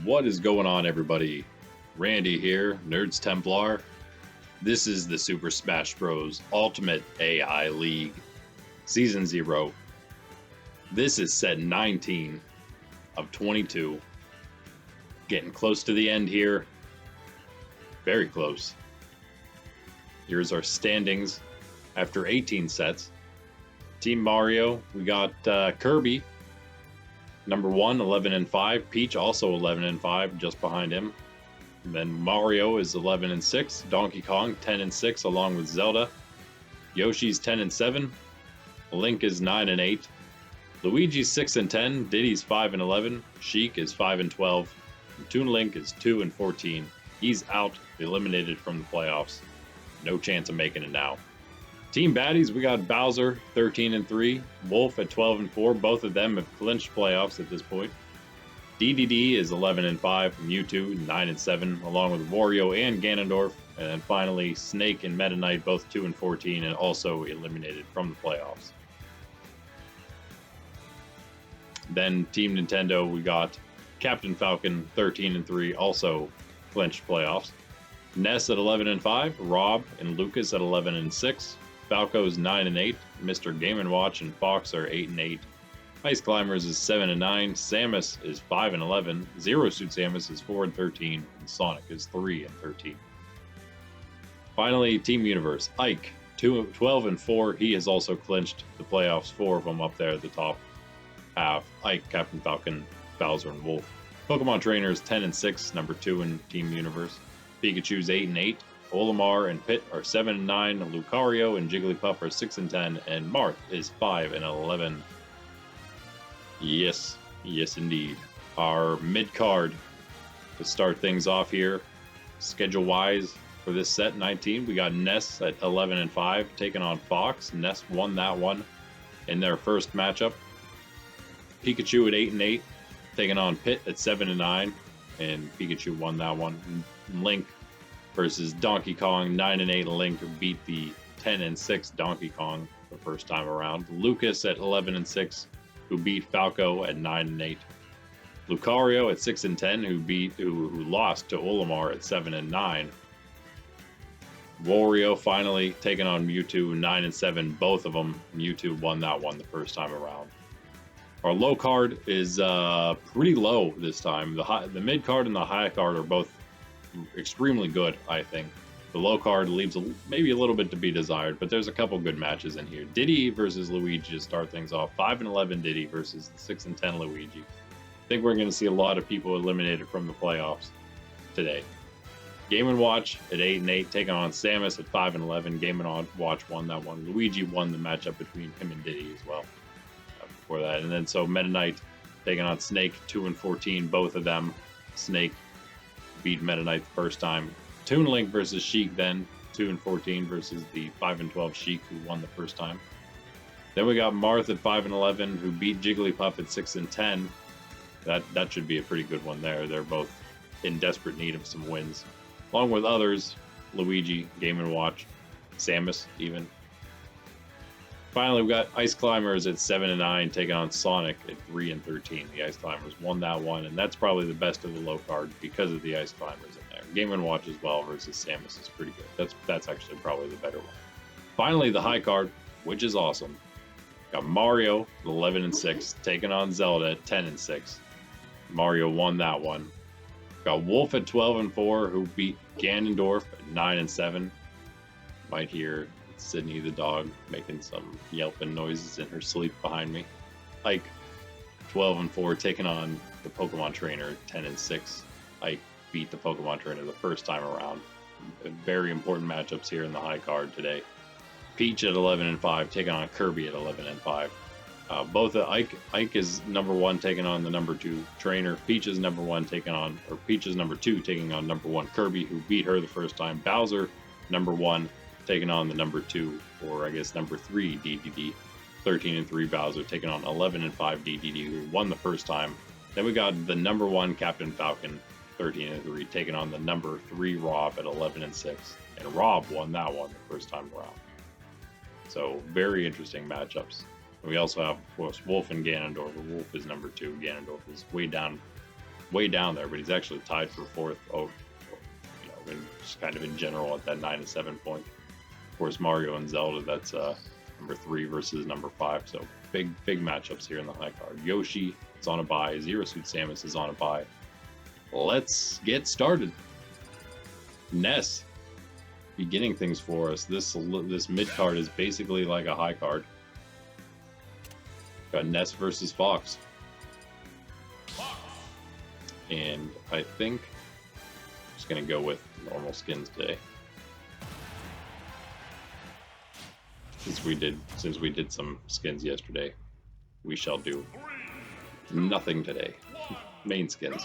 What is going on, everybody? Randy here, Nerds Templar. This is the Super Smash Bros. Ultimate AI League, Season 0. This is set 19 of 22. Getting close to the end here. Very close. Here's our standings after 18 sets. Team Mario, we got Kirby, number 1, 11-5. Peach also 11-5, just behind him. And then Mario is 11-6. Donkey Kong 10-6, along with Zelda. Yoshi's 10-7. Link is 9-8. Luigi's 6-10. Diddy's 5-11. Sheik is 5-12. Toon Link is 2-14. He's out, eliminated from the playoffs. No chance of making it now. Team Baddies, we got Bowser 13-3, Wolf at 12-4. Both of them have clinched playoffs at this point. DDD is 11-5, Mewtwo 9-7, along with Wario and Ganondorf. And then finally, Snake and Meta Knight, both 2-14, and also eliminated from the playoffs. Then Team Nintendo, we got Captain Falcon 13-3, also clinched playoffs. Ness at 11-5, Rob and Lucas at 11-6. Falco's 9-8, Mr. Game & Watch and Fox are 8-8. Ice Climbers is 7-9, Samus is 5-11, Zero Suit Samus is 4-13, and Sonic is 3-13. Finally, Team Universe, Ike 12-4. He has also clinched the playoffs, 4 of them up there at the top half. Ike, Captain Falcon, Bowser, and Wolf. Pokemon Trainers 10-6, number 2 in Team Universe. Pikachu's 8-8. Olimar and Pit are 7-9. Lucario and Jigglypuff are 6-10, and Marth is 5-11. Yes, indeed. Our mid card to start things off here, schedule-wise for this set 19, we got Ness at 11-5 taking on Fox. Ness won that one in their first matchup. Pikachu at 8-8 taking on Pit at 7-9, and Pikachu won that one. Link versus Donkey Kong, 9-8. Link beat the 10-6 Donkey Kong the first time around. Lucas at 11-6, who beat Falco at 9-8. Lucario at 6-10, who lost to Olimar at 7-9. Wario finally taking on Mewtwo, 9-7. Both of them, Mewtwo won that one the first time around. Our low card is pretty low this time. The mid card and the high card are both extremely good, I think. The low card leaves maybe a little bit to be desired, but there's a couple good matches in here. Diddy versus Luigi to start things off. 5-11 Diddy versus 6-10 Luigi. I think we're going to see a lot of people eliminated from the playoffs today. Game & Watch at 8-8, taking on Samus at 5-11. Game & Watch won that one. Luigi won the matchup between him and Diddy as well before that. And then so Meta Knight taking on Snake, 2-14. Both of them. Snake beat Meta Knight the first time. Toon Link versus Sheik then, 2-14 versus the 5-12 Sheik, who won the first time. Then we got Marth at 5-11, who beat Jigglypuff at 6-10. That should be a pretty good one there. They're both in desperate need of some wins. Along with others, Luigi, Game & Watch, Samus even. Finally, we got Ice Climbers at 7-9, taking on Sonic at 3-13. The Ice Climbers won that one, and that's probably the best of the low card because of the Ice Climbers in there. Game & Watch as well versus Samus is pretty good. That's actually probably the better one. Finally, the high card, which is awesome. Got Mario at 11-6, taking on Zelda at 10-6. Mario won that one. Got Wolf at 12-4, who beat Ganondorf at 9-7. Might hear Sydney the dog making some yelping noises in her sleep behind me. Ike 12-4, taking on the Pokemon Trainer 10-6. Ike beat the Pokemon Trainer the first time around. Very important matchups here in the high card today. Peach at 11-5, taking on Kirby at 11-5. Ike is number 1 taking on the number 2 Trainer. Peach is number 1 Peach is number 2 taking on number 1 Kirby, who beat her the first time. Bowser number 1 taking on the number 2, or I guess number 3 DDD. 13-3 Bowser taking on 11-5 DDD, who won the first time. Then we got the number 1 Captain Falcon, 13-3, taking on the number 3 Rob at 11-6, and Rob won that one the first time around. So very interesting matchups. And we also have, of course, Wolf and Ganondorf. Wolf is number 2. Ganondorf is way down way down there, but he's actually tied for 4th. Oh, just kind of in general at that 9 and 7 point. Of course, Mario and Zelda, that's number 3 versus number 5. So big matchups here in the high card. Yoshi is on a bye. Zero Suit Samus is on a bye. Let's get started. Ness beginning things for us. This mid card is basically like a high card. Got Ness versus Fox. And I think I'm just going to go with normal skins today. Since we did some skins yesterday, we shall do nothing today. Main skins.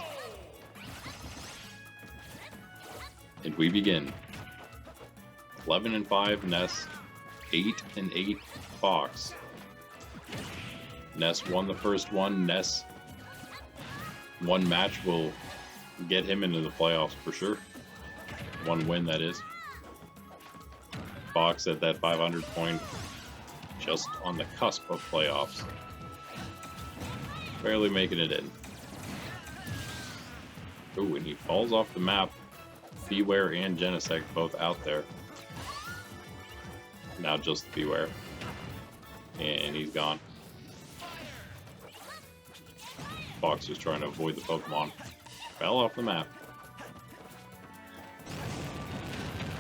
And we begin. 11 and 5 Ness, 8 and 8 Fox. Ness won the first one. Ness, one match will get him into the playoffs for sure. One win, that is. Fox at that 500 point, just on the cusp of playoffs. Barely making it in. Ooh, and he falls off the map. Beware and Genesect both out there. Now just Beware. And he's gone. Fox was trying to avoid the Pokemon. Fell off the map.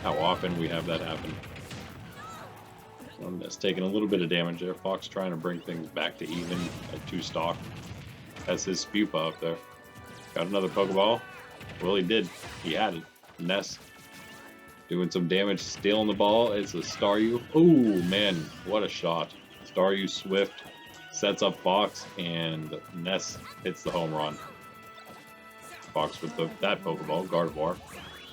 How often we have that happen. That's taking a little bit of damage there. Fox trying to bring things back to even at 2 stock. That's his Spupa up there. Got another Pokeball. Well, he did. He had it. Ness doing some damage, stealing the ball. It's a Staryu. Oh man, what a shot. Staryu Swift sets up Fox, and Ness hits the home run. Fox with that Pokeball, Gardevoir.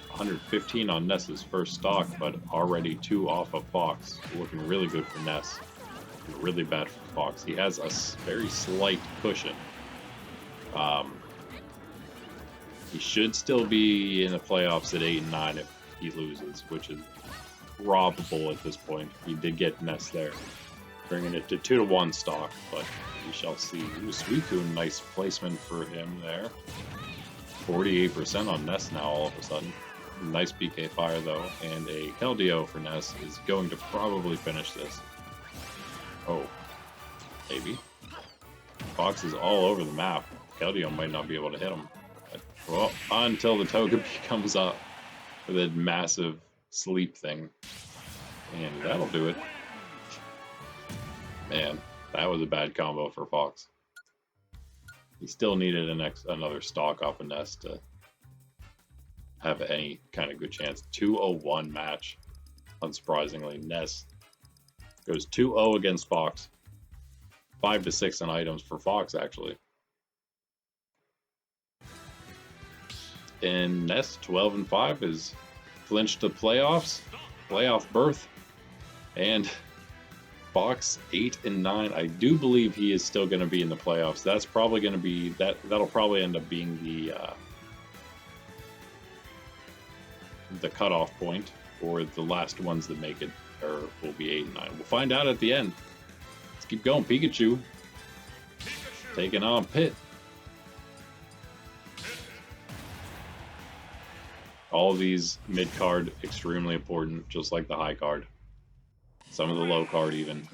115 on Ness's first stock, but already 2 off of Fox. Looking really good for Ness. Really bad for Fox. He has a very slight cushion. He should still be in the playoffs at 8 and 9 if he loses, which is probable at this point. He did get Ness there, bringing it to 2-1 stock, but we shall see. Ooh, Suicune, nice placement for him there. 48% on Ness now all of a sudden. Nice BK Fire though, and a Keldeo for Ness is going to probably finish this. Oh, maybe. Fox is all over the map. Keldeo might not be able to hit him. Well, until the Togepi comes up with a massive sleep thing. And that'll do it. Man, that was a bad combo for Fox. He still needed another stock off of Ness to have any kind of good chance. 2-0-1 match. Unsurprisingly, Ness goes 2-0 against Fox. 5-6 on items for Fox, actually. And Ness, 12 and 5, is clinched to playoff berth. And Fox, 8 and 9. I do believe he is still going to be in the playoffs. That's probably going to be that'll probably end up being the cutoff point, or the last ones that make it will be 8 and 9. We'll find out at the end. Let's keep going. Pikachu taking on Pit. All of these mid-card, extremely important, just like the high card. Some of the low card even.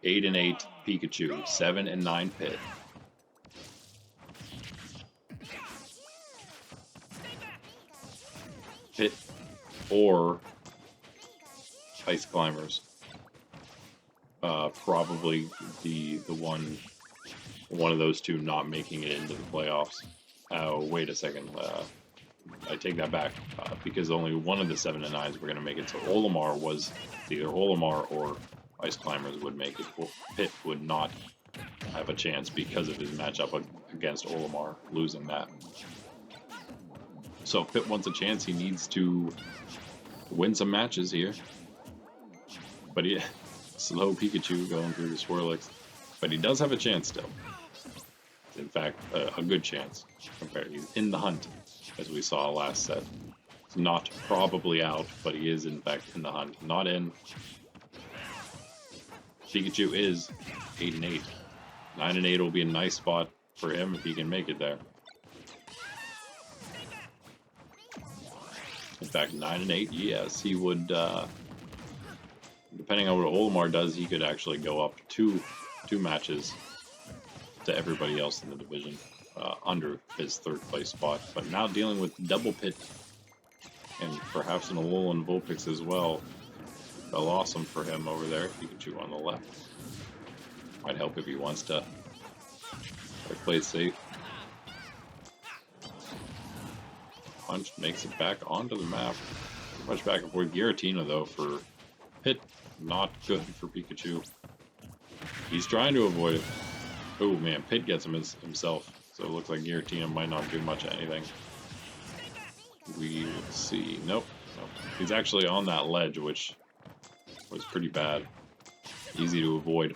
8 and 8 Pikachu, 7 and 9 Pit. Pit or Ice Climbers. Probably the one of those two not making it into the playoffs. Oh, wait a second. I take that back, because only one of the 7 and 9s were going to make it. So Olimar was either Olimar or Ice Climbers would make it. Pit would not have a chance because of his matchup against Olimar, losing that. So if Pit wants a chance, he needs to win some matches here. But yeah, slow Pikachu going through the Swirlix. But he does have a chance still. In fact, a good chance. He's in the hunt, as we saw last set. He's not probably out, but he is in fact in the hunt. Not in. Pikachu is 8 and 8. 9 and 8 will be a nice spot for him if he can make it there. In fact, 9 and 8. Yes, he would. Depending on what Olimar does, he could actually go up two matches to everybody else in the division under his third place spot. But now dealing with double pit and perhaps an Alolan Vulpix as well. Fell awesome for him over there. Pikachu on the left. Might help if he wants to play it safe. Punch makes it back onto the map. Too much back and forth. Giratina though for Pit, not good for Pikachu. He's trying to avoid it. Oh man, Pit gets him himself. So it looks like Giratina might not do much of anything. We will see. Nope. He's actually on that ledge, which was pretty bad. Easy to avoid.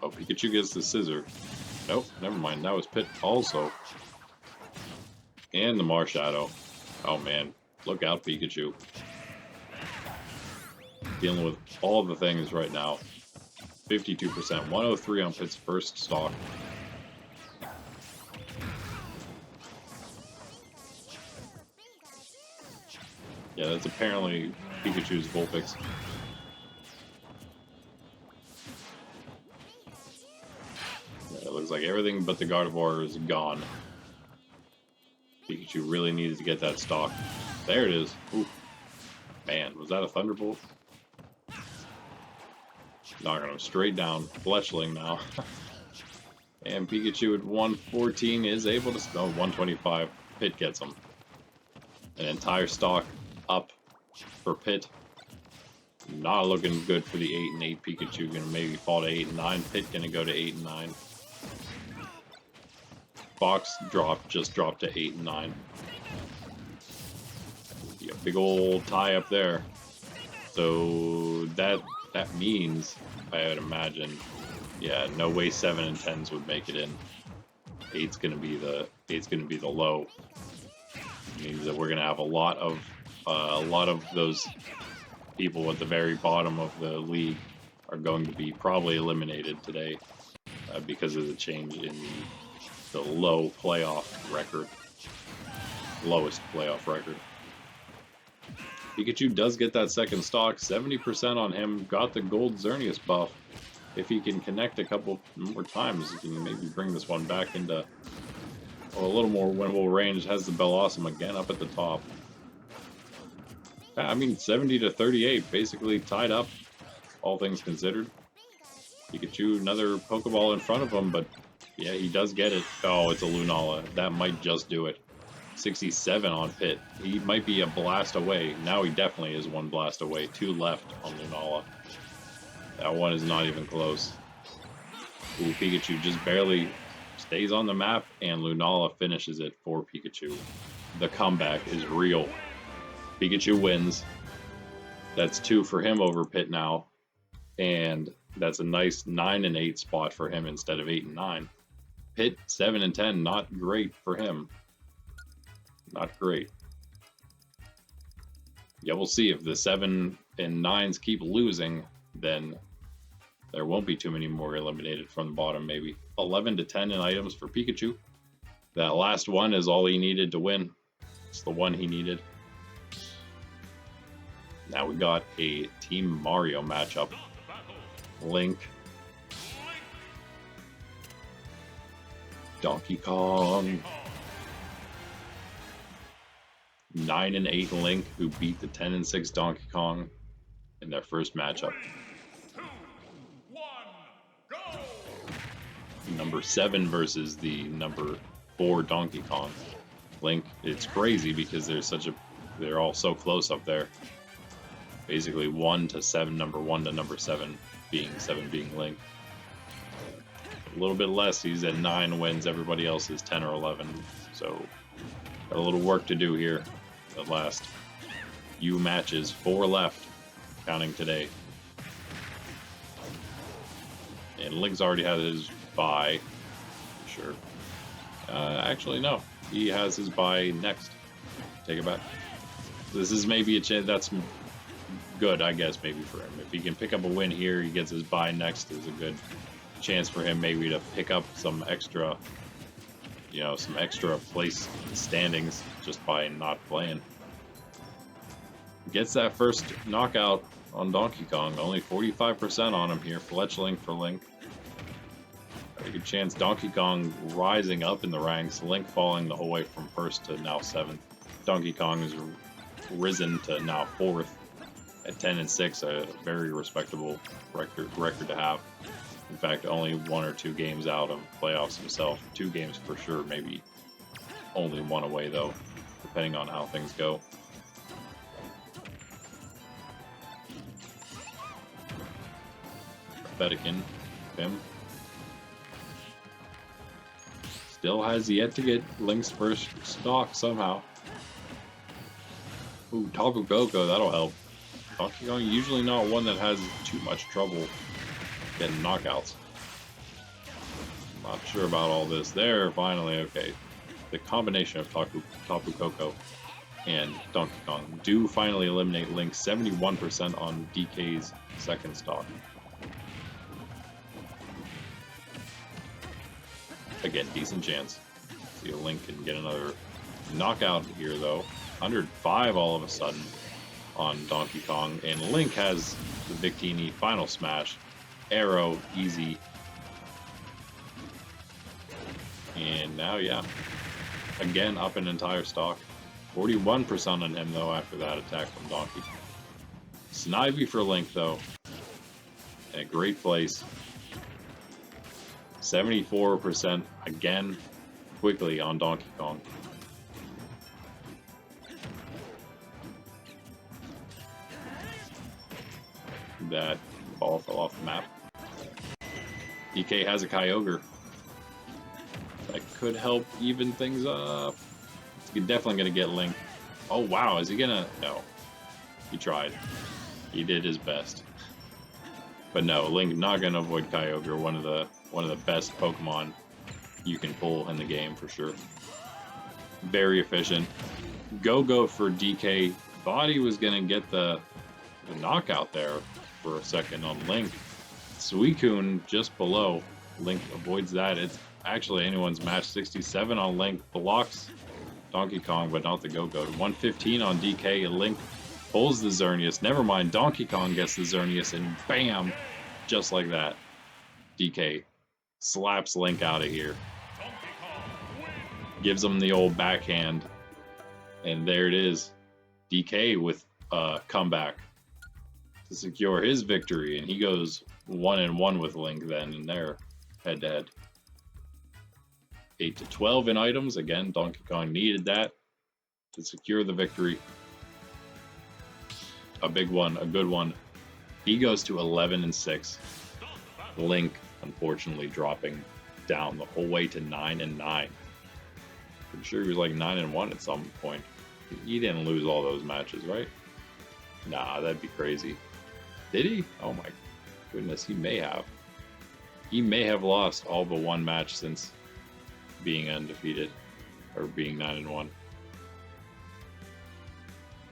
Oh, Pikachu gets the scissor. Nope, never mind. That was Pit also. And the Marshadow. Oh man, look out, Pikachu. Dealing with all the things right now. 52%, 103 on Pit's first stock. Yeah, that's apparently Pikachu's Vulpix. Yeah, it looks like everything but the Gardevoir is gone. Pikachu really needed to get that stock. There it is. Ooh. Man, was that a Thunderbolt? Knocking him straight down. Fletchling now. And Pikachu at 114 is able to... Oh, 125. Pit gets him. An entire stock up for Pit. Not looking good for the 8 and 8. Pikachu gonna maybe fall to 8 and 9. Pit gonna go to 8 and 9. Fox just dropped to 8 and 9. Yeah, big old tie up there. So that means, I would imagine, yeah, no way 7 and 10s would make it in. 8's gonna be the low. It means that we're gonna have a lot of those people at the very bottom of the league are going to be probably eliminated today because of the change in the low playoff record, lowest playoff record. Pikachu does get that second stock, 70% on him, got the gold Xerneas buff. If he can connect a couple more times, he can maybe bring this one back into a little more winnable range. Has the Bellossom again up at the top. I mean, 70 to 38, basically tied up, all things considered. Pikachu, another Pokeball in front of him, but yeah, he does get it. Oh, it's a Lunala. That might just do it. 67 on Pit. He might be a blast away. Now he definitely is one blast away. 2 left on Lunala. That one is not even close. Ooh, Pikachu just barely stays on the map, and Lunala finishes it for Pikachu. The comeback is real. Pikachu wins. That's 2 for him over Pit now. And that's a nice 9 and 8 spot for him instead of 8 and 9. Pit 7 and 10, not great for him. Not great. Yeah, we'll see if the 7 and 9s keep losing, then there won't be too many more eliminated from the bottom, maybe. 11 to 10 in items for Pikachu. That last one is all he needed to win. It's the one he needed. Now we got a Team Mario matchup. Link. Donkey Kong. 9 and 8 Link, who beat the 10 and 6 Donkey Kong in their first matchup. 3, 2, 1, go! Number 7 versus the number 4 Donkey Kong. Link, it's crazy because they're all so close up there. Basically 1 to 7, number 1 to number 7 being Link. A little bit less, he's at 9 wins, everybody else is 10 or 11. So got a little work to do here. The last few matches, 4 left, counting today. And Link's already had his bye, sure. Actually, no, he has his bye next. Take it back. This is maybe a chance. That's good, I guess, maybe for him. If he can pick up a win here, he gets his bye next. Is a good chance for him maybe to pick up some extra you know, some extra place standings just by not playing. Gets that first knockout on Donkey Kong. Only 45% on him here. Fletchling for Link. A good chance Donkey Kong rising up in the ranks. Link falling the whole way from first to now 7th. Donkey Kong has risen to now 4th at 10-6. A very respectable record to have. In fact, only 1 or 2 games out of playoffs himself. 2 games for sure, maybe only 1 away though, depending on how things go. Fedikin, him. Still has yet to get Link's first stock somehow. Ooh, Taco Coco, that'll help. Donkey Kong usually not one that has too much trouble getting knockouts. Not sure about all this. There, finally, okay. The combination of Tapu Koko and Donkey Kong do finally eliminate Link. 71% on DK's second stock. Again, decent chance. See if Link can get another knockout here, though. 105 all of a sudden on Donkey Kong. And Link has the Victini final smash. Arrow, easy. And now, yeah. Again, up an entire stock. 41% on him, though, after that attack from Donkey. Snivy for Link, though. In a great place. 74% again, quickly on Donkey Kong. That ball fell off the map. DK has a Kyogre. That could help even things up. He's definitely going to get Link. Oh, wow. Is he going to? No. He tried. He did his best. But no, Link not going to avoid Kyogre. One of the best Pokemon you can pull in the game for sure. Very efficient. Go for DK. Thought he was going to get the knockout there for a second on Link. Suicune just below. Link avoids that. It's actually anyone's match. 67 on Link. Blocks Donkey Kong, but not the Go-Go. 115 on DK, and Link pulls the Xerneas. Never mind, Donkey Kong gets the Xerneas, and bam! Just like that. DK slaps Link out of here. Gives him the old backhand. And there it is. DK with a comeback to secure his victory. And he goes 1-1 with Link then in there, head-to-head. 8-12 in items. Again, Donkey Kong needed that to secure the victory. A big one, a good one. He goes to 11-6. Link, unfortunately, dropping down the whole way to 9-9. Pretty sure he was like 9-1 at some point. He didn't lose all those matches, right? Nah, that'd be crazy. Did he? Oh my goodness, he may have. He may have lost all but one match since being undefeated, or being 9-1. Or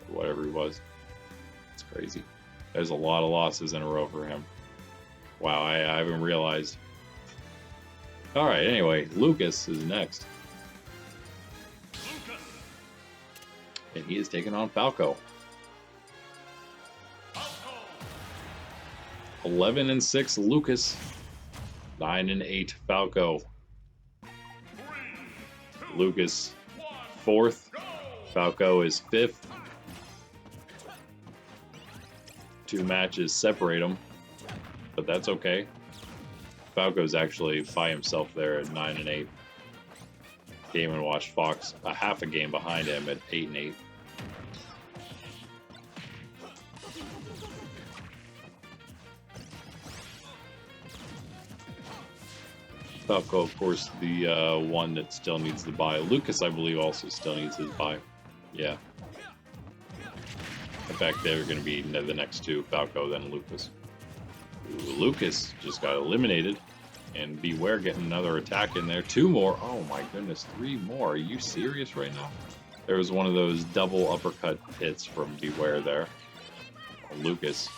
whatever he was. It's crazy. There's a lot of losses in a row for him. Wow, I haven't realized. Alright, anyway, Lucas is next. And he is taking on Falco. 11-6 Lucas. 9-8 Falco. Lucas 4th. Falco is 5th. 2 matches separate them, but that's okay. Falco's actually by himself there at 9-8. Game & Watch Fox a half a game behind him at 8-8. Falco, of course, the one that still needs the bye. Lucas, I believe, also still needs his bye. Yeah. In fact, they're going to be the next two, Falco, then Lucas. Ooh, Lucas just got eliminated. And Beware getting another attack in there. 2 more. Oh my goodness, 3 more. Are you serious right now? There was one of those double uppercut hits from Beware there. Lucas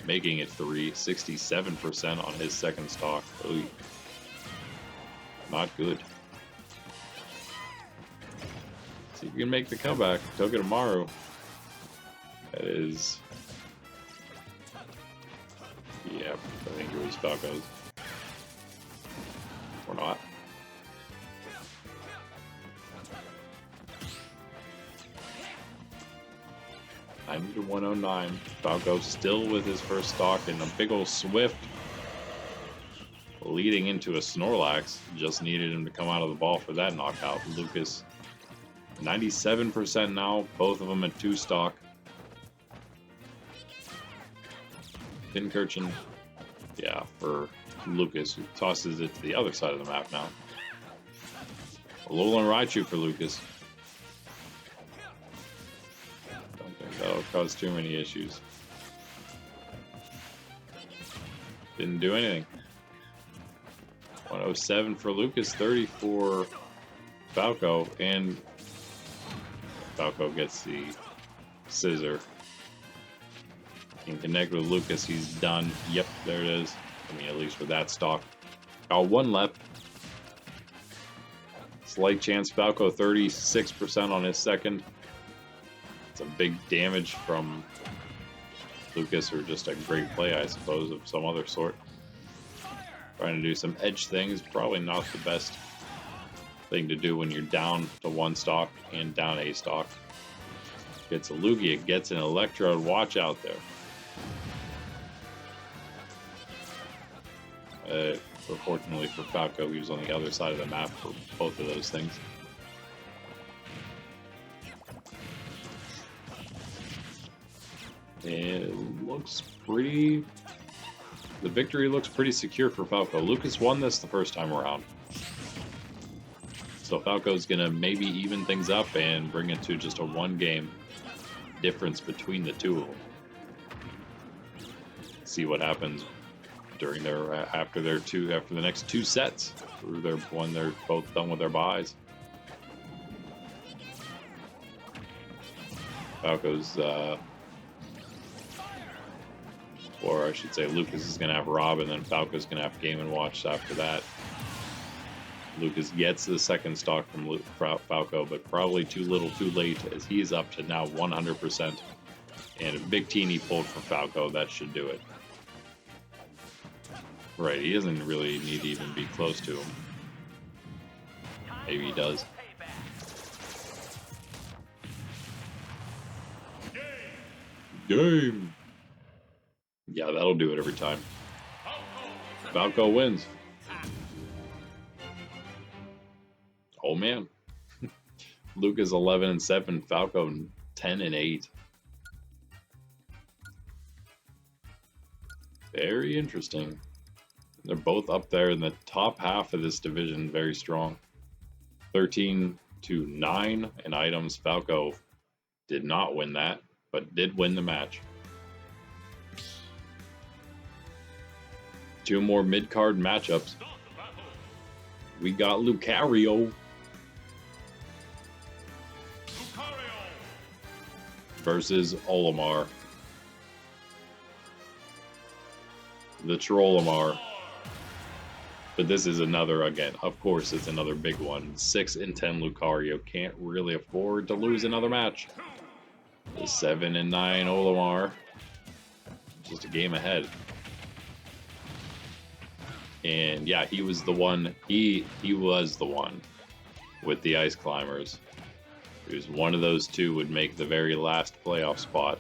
making it 3. 67% on his second stock. Ooh. Not good. See if you can make the comeback. Togedemaru. That is... Yep, I think it was Falco's. Or not. I need a 109. Falco still with his first stock and a big old Swift leading into a Snorlax. Just needed him to come out of the ball for that knockout. Lucas, 97% now, both of them at 2 stock. Pincurchin, yeah, for Lucas, who tosses it to the other side of the map now. Alolan Raichu for Lucas. Don't think that'll cause too many issues. Didn't do anything. 107 for Lucas, 30 for Falco, and Falco gets the scissor. Can connect with Lucas, he's done. Yep, there it is. I mean, at least for that stock. Got 1 left. Slight chance Falco, 36% on his second. It's a big damage from Lucas, or just a great play, I suppose, of some other sort. Trying to do some edge things, probably not the best thing to do when you're down to 1 stock and down a stock. Gets a Lugia, gets an Electrode, watch out there. Fortunately for Falco, he was on the other side of the map for both of those things. It looks pretty... The victory looks pretty secure for Falco. Lucas won this the first time around. So Falco's going to maybe even things up and bring it to just a 1-game difference between the two of them. See what happens during their after the next 2 sets, or when they're both done with their buys. Falco's or I should say Lucas is going to have Rob, and then Falco's going to have Game & Watch after that. Lucas gets the second stock from Falco, but probably too little too late, as he is up to now 100%. And a big teeny pulled from Falco, that should do it. Right, he doesn't really need to even be close to him. Maybe he does. Game! Yeah, that'll do it every time. Falco wins. Oh man. Lucas 11-7, Falco 10-8. Very interesting. They're both up there in the top half of this division, very strong. 13-9 in items. Falco did not win that, but did win the match. 2 more mid-card matchups. We got Lucario versus Olimar. The Trollimar. But this is another, again, of course, it's another big one. 6-10 Lucario. Can't really afford to lose another match. The 7-9 Olimar. Just a game ahead. And yeah, he was the one. He was the one with the Ice Climbers. He was one of those 2 would make the very last playoff spot.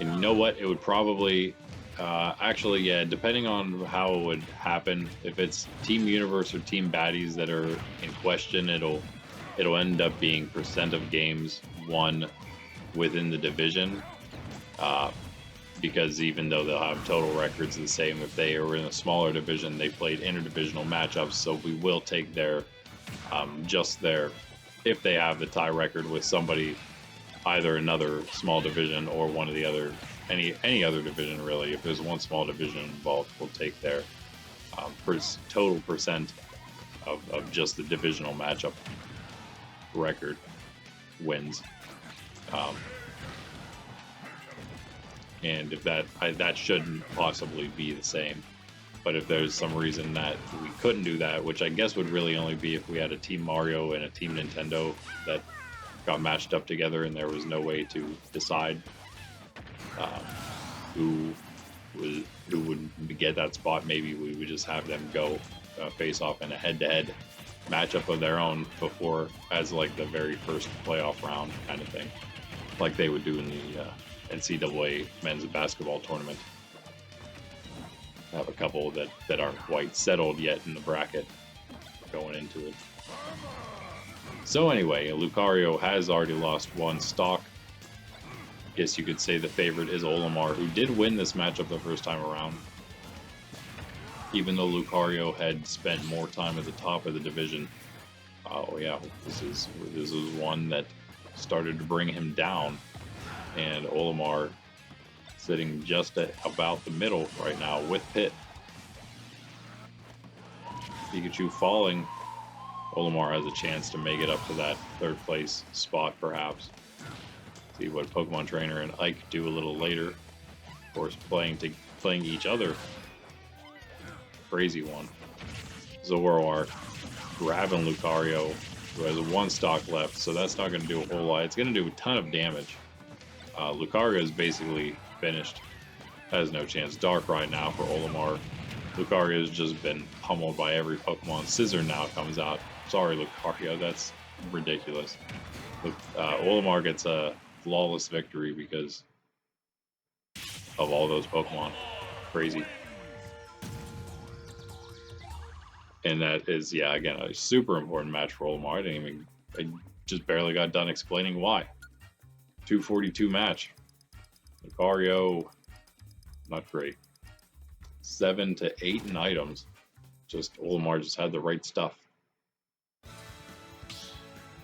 And you know what? It would probably, actually, yeah, depending on how it would happen. If it's Team Universe or Team Baddies that are in question, it'll end up being percent of games won within the division. Because even though they'll have total records the same, if they are in a smaller division, they played interdivisional matchups, so we will take their, if they have the tie record with somebody, either another small division or one of the other, any other division really. If there's one small division involved, we'll take their total percent of just the divisional matchup record wins. And if that shouldn't possibly be the same. But if there's some reason that we couldn't do that, which I guess would really only be if we had a Team Mario and a Team Nintendo that got matched up together and there was no way to decide who would get that spot. Maybe we would just have them go face off in a head-to-head matchup of their own before, as like the very first playoff round kind of thing, like they would do in the NCAA men's basketball tournament. I have a couple that aren't quite settled yet in the bracket going into it. So anyway, Lucario has already lost one stock. Guess you could say the favorite is Olimar, who did win this matchup the first time around. Even though Lucario had spent more time at the top of the division. Oh yeah, this is one that started to bring him down. And Olimar sitting just about the middle right now with Pit. Pikachu falling. Olimar has a chance to make it up to that third place spot, perhaps. See what Pokemon Trainer and Ike do a little later. Of course, playing each other. Crazy one. Zoroark grabbing Lucario, who has one stock left, so that's not going to do a whole lot. It's going to do a ton of damage. Lucario is basically finished. Has no chance. Dark right now for Olimar. Lucario has just been pummeled by every Pokemon. Scissor now comes out. Sorry, Lucario, that's ridiculous. Olimar gets a flawless victory because of all those Pokemon. Crazy. And that is, yeah, again, a super important match for Olimar. I just barely got done explaining why. 242 match. Lucario, not great. 7 to 8 in items. Just Olimar just had the right stuff.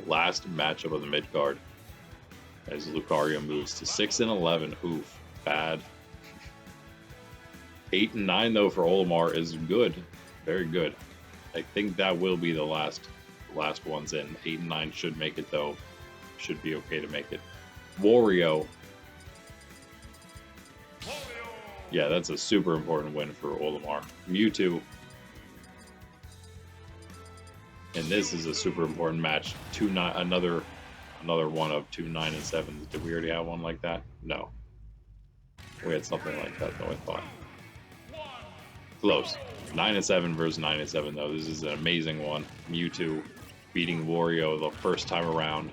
Last matchup of the mid card. As Lucario moves to 6 and 11. Oof, bad. 8 and 9 though for Olimar is good. Very good. I think that will be the last ones in. 8 and 9 should make it though. Should be okay to make it. Wario. Yeah, that's a super important win for Olimar. Mewtwo. And this is a super important match. Another one of 2 9 and 7. Did we already have one like that? No. We had something like that though, I thought. Close. 9 and 7 versus 9 and 7 though. This is an amazing one. Mewtwo beating Wario the first time around.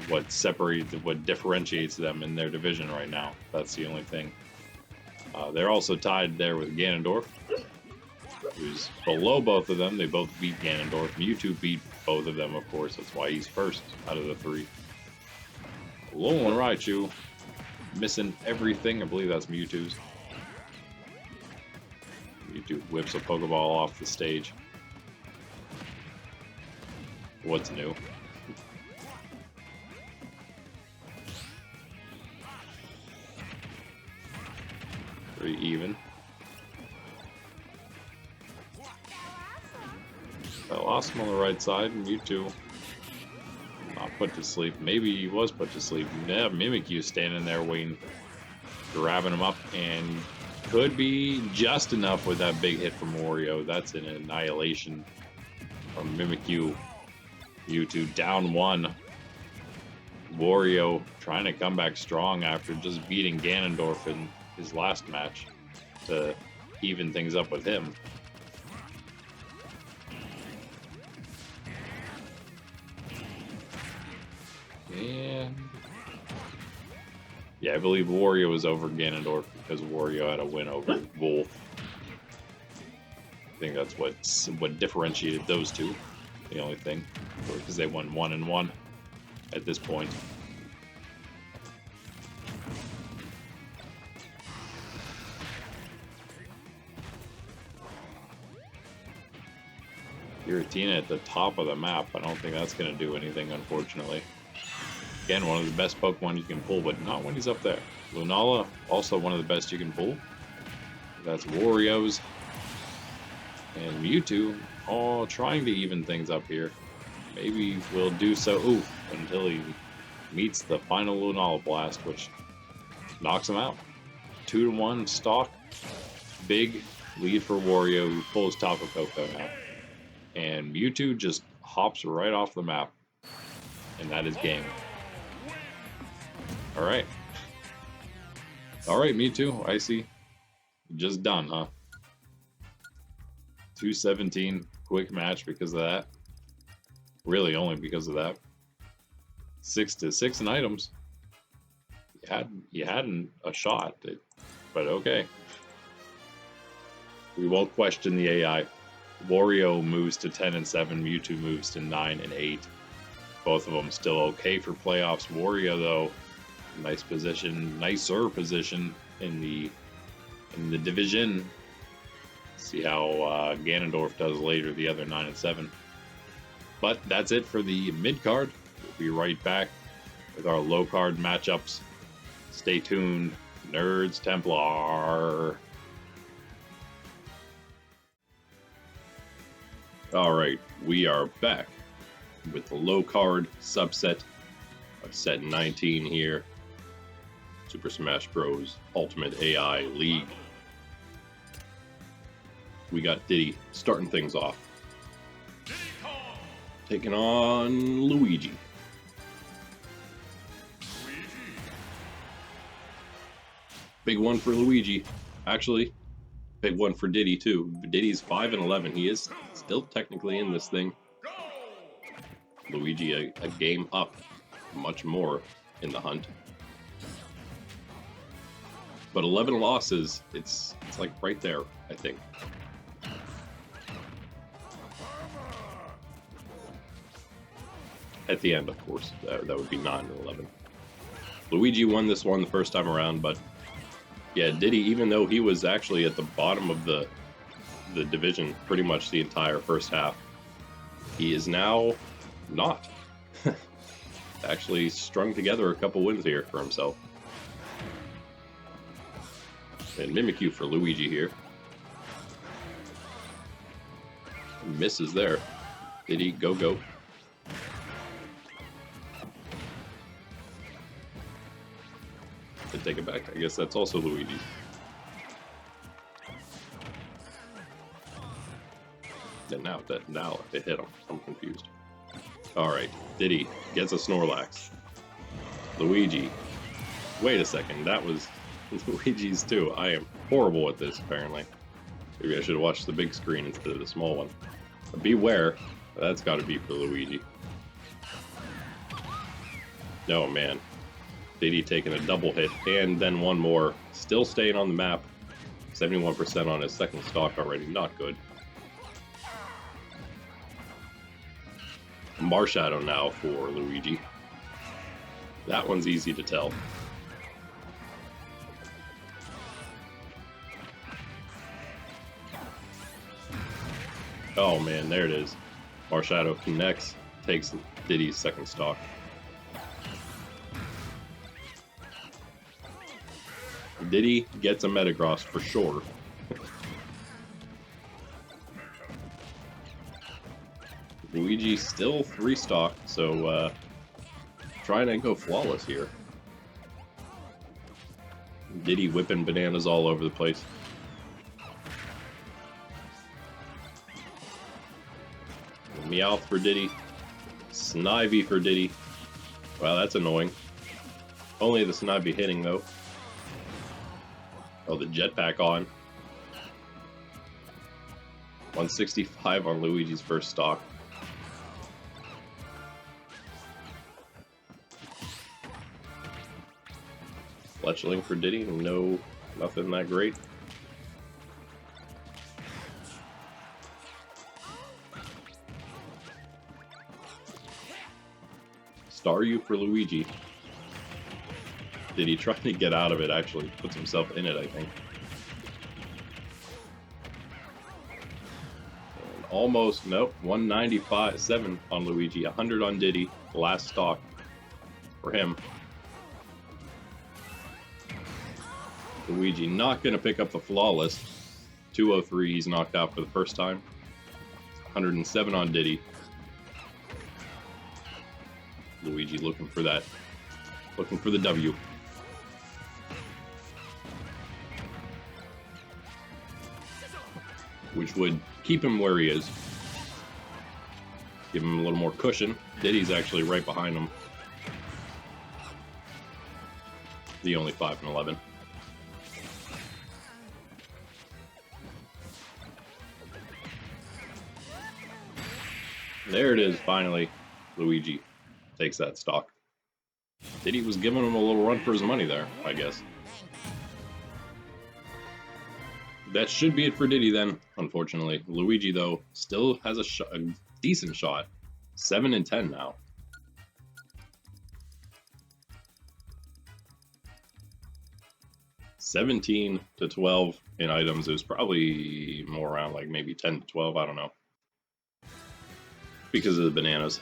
What differentiates them in their division right now. That's the only thing. They're also tied there with Ganondorf, who's below both of them. They both beat Ganondorf. Mewtwo beat both of them, of course. That's why he's first out of the 3. Alolan Raichu, missing everything. I believe that's Mewtwo's. Mewtwo whips a Pokeball off the stage. What's new? Pretty even. I lost him on the right side. Mewtwo not put to sleep. Maybe he was put to sleep. Yeah, Mimikyu standing there waiting, grabbing him up, and could be just enough with that big hit from Wario. That's an annihilation from Mimikyu. Mewtwo down 1. Wario trying to come back strong after just beating Ganondorf in his last match to even things up with him. And yeah, I believe Wario was over Ganondorf because Wario had a win over Wolf. I think that's what differentiated those two. The only thing, because they won 1 and 1 at this point. Giratina at the top of the map. I don't think that's going to do anything, unfortunately. Again, one of the best Pokemon you can pull, but not when he's up there. Lunala, also one of the best you can pull. That's Wario's. And Mewtwo, all trying to even things up here. Maybe we'll do so until he meets the final Lunala Blast, which knocks him out. 2 to 1 stock. Big lead for Wario, who pulls Tapu Koko now. And Mewtwo just hops right off the map. And that is game. Alright. Alright, me too. I see. Just done, huh? 217. Quick match because of that. Really only because of that. 6-6 in items. You had a shot, but okay. We won't question the AI. Wario moves to 10 and 7. Mewtwo moves to 9 and 8. Both of them still okay for playoffs. Wario though, nice position, nicer position in the division. See how Ganondorf does later. The other 9 and 7. But that's it for the mid card. We'll be right back with our low card matchups. Stay tuned, Nerds Templar. Alright, we are back with the low card subset of set 19 here. Super Smash Bros. Ultimate AI League. We got Diddy starting things off. Taking on Luigi. Big one for Luigi. Actually, big one for Diddy too. Diddy's 5 and 11. He is still technically in this thing. Luigi a game up, much more in the hunt. But 11 losses, it's like right there, I think. At the end, of course, that would be 9 and 11. Luigi won this one the first time around, but yeah, Diddy, even though he was actually at the bottom of the division pretty much the entire first half, he is now not. Actually strung together a couple wins here for himself. And Mimikyu for Luigi here. Misses there. Diddy, go. To take it back. I guess that's also Luigi. And now it hit him. I'm confused. Alright, Diddy gets a Snorlax. Luigi. Wait a second, that was Luigi's too. I am horrible at this, apparently. Maybe I should have watched the big screen instead of the small one. Beware. That's got to be for Luigi. Oh man. Diddy taking a double hit, and then one more. Still staying on the map. 71% on his second stock already. Not good. Marshadow now for Luigi. That one's easy to tell. Oh man, there it is. Marshadow connects, takes Diddy's second stock. Diddy gets a Metagross for sure. Luigi still 3 stock, so trying to go flawless here. Diddy whipping bananas all over the place. Meowth for Diddy. Snivy for Diddy. Wow, that's annoying. Only the Snivy hitting though. Oh, the jetpack on. 165 on Luigi's first stock. Fletchling for Diddy. No, nothing that great. Staryu for Luigi. Diddy trying to get out of it, actually puts himself in it, I think. And almost, nope, 195.7 on Luigi, 100 on Diddy, last stock for him. Luigi not going to pick up the flawless. 203, he's knocked out for the first time. 107 on Diddy. Luigi looking for that. Looking for the W. Which would keep him where he is. Give him a little more cushion. Diddy's actually right behind him. The only 5 and 11. There it is, finally. Luigi takes that stock. Diddy was giving him a little run for his money there, I guess. That should be it for Diddy then, unfortunately. Luigi, though, still has a decent shot. 7 and 10 now. $17 to $12 in items. It was probably more around like maybe 10 to 12. I don't know. Because of the bananas.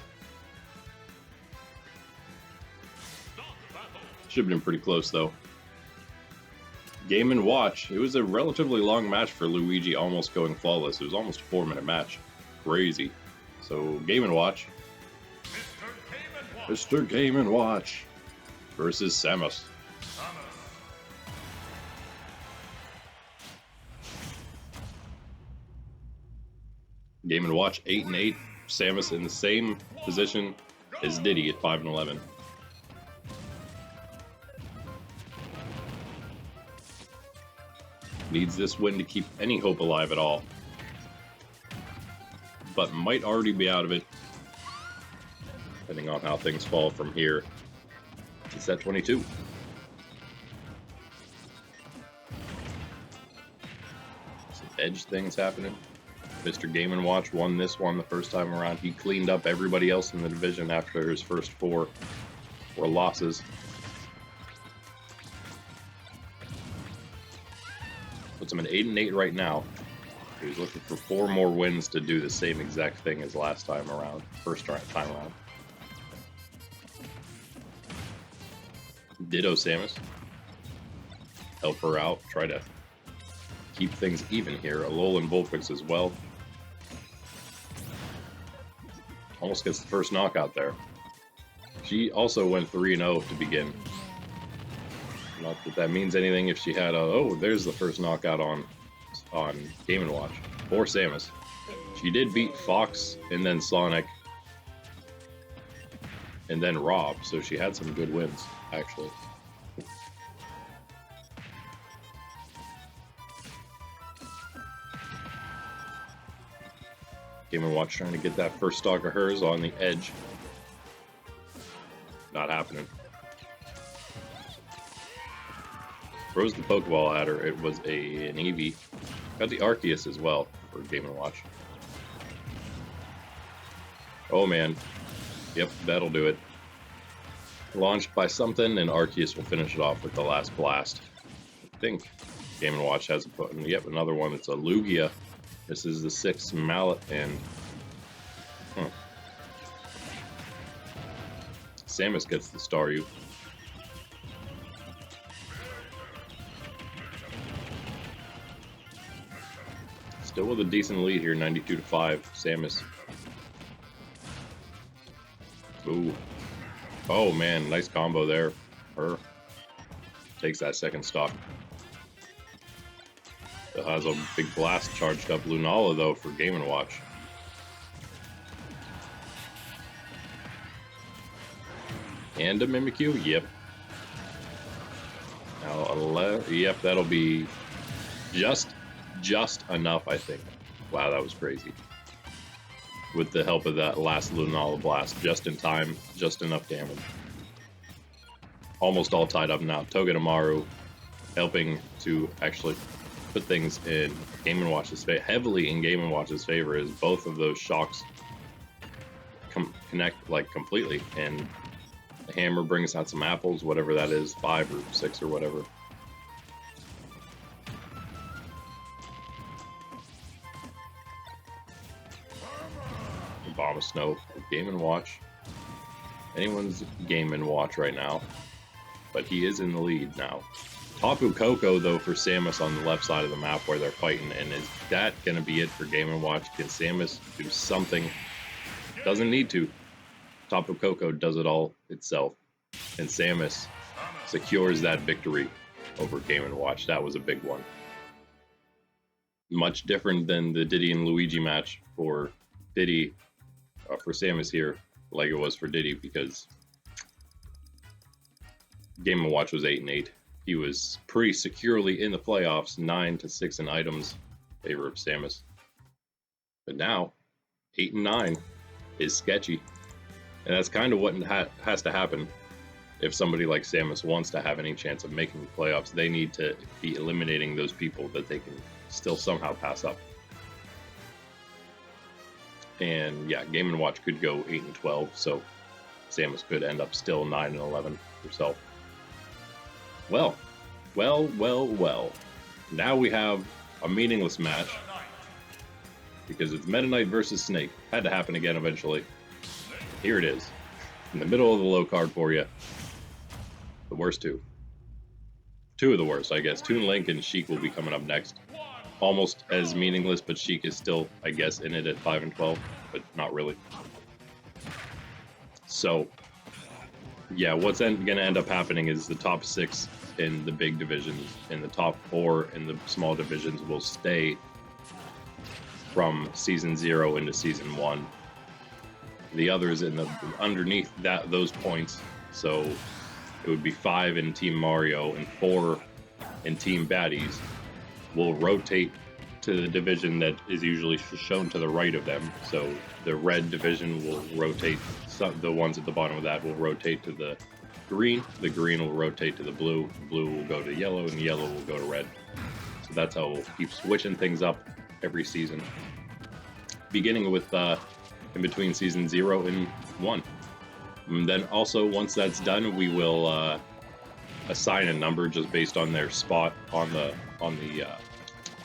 Should have been pretty close though. Game and Watch. It was a relatively long match for Luigi, almost going flawless. It was almost a 4-minute match. Crazy. So Game and Watch. Mr. Game and Watch versus Samus. Game and Watch 8 and 8. Samus in the same position as Diddy at 5 and 11. Needs this win to keep any hope alive at all. But might already be out of it, depending on how things fall from here to set 22. Some edge things happening. Mr. Game & Watch won this one the first time around. He cleaned up everybody else in the division after his first four losses. Puts him at 8 and 8 right now. He's looking for 4 more wins to do the same exact thing as last time around, first time around. Ditto Samus. Help her out, try to keep things even here. Alolan Vulpix as well. Almost gets the first knockout there. She also went 3-0 to begin. Not that that means anything if she had a... Oh, there's the first knockout on Game & Watch for Samus. She did beat Fox and then Sonic and then Rob, so she had some good wins, actually. Game & Watch trying to get that first stock of hers on the edge. Not happening. Throws the Pokeball at her. It was an Eevee. Got the Arceus as well for Game & Watch. Oh man. Yep, that'll do it. Launched by something, and Arceus will finish it off with the last blast. I think Game & Watch has a button. Yep, another one. It's a Lugia. This is the 6th Mallet, and Samus gets the Staryu. Still with a decent lead here, 92 to 5. Samus. Ooh. Oh man, nice combo there. Her takes that second stock. It has a big blast charged up Lunala though for Game & Watch. And a Mimikyu? Yep. Now, yep, that'll be just enough, I think. Wow, that was crazy. With the help of that last Lunala blast, just in time, just enough damage. Almost all tied up now. Togedemaru helping to actually put things in Game & Watch's favor, heavily in Game & Watch's favor, as both of those shocks connect like completely, and the hammer brings out some apples, whatever that is, 5 or 6 or whatever. Bomb of Snow, Game & Watch. Anyone's Game & Watch right now, but he is in the lead now. Tapu Koko, though, for Samus on the left side of the map where they're fighting, and is that going to be it for Game & Watch? Can Samus do something? Doesn't need to. Tapu Koko does it all itself, and Samus secures that victory over Game & Watch. That was a big one. Much different than the Diddy and Luigi match for Diddy. for Samus here, like it was for Diddy, because Game & Watch was 8-8. He was pretty securely in the playoffs, 9-6 in items, in favor of Samus. But now, 8-9 is sketchy, and that's kind of what has to happen. If somebody like Samus wants to have any chance of making the playoffs, they need to be eliminating those people that they can still somehow pass up. And yeah, Game & Watch could go 8-12, so Samus could end up still 9-11 herself. Well. Now we have a meaningless match because it's Meta Knight versus Snake. Had to happen again eventually. Here it is, in the middle of the low card for you. The worst two. Two of the worst, I guess. Toon Link and Sheik will be coming up next. Almost as meaningless, but Sheik is still, I guess, in it at 5-12, but not really. So, yeah, what's going to end up happening is the top 6 in the big divisions and the top 4 in the small divisions will stay from Season 0 into Season 1. The others in the underneath those points, so it would be 5 in Team Mario and 4 in Team Baddies, will rotate to the division that is usually shown to the right of them. So the red division will rotate, the ones at the bottom of that will rotate to the green will rotate to the blue will go to yellow, and yellow will go to red. So that's how we'll keep switching things up every season, beginning with in between Season 0 and 1. And then also, once that's done, we will assign a number just based on their spot on the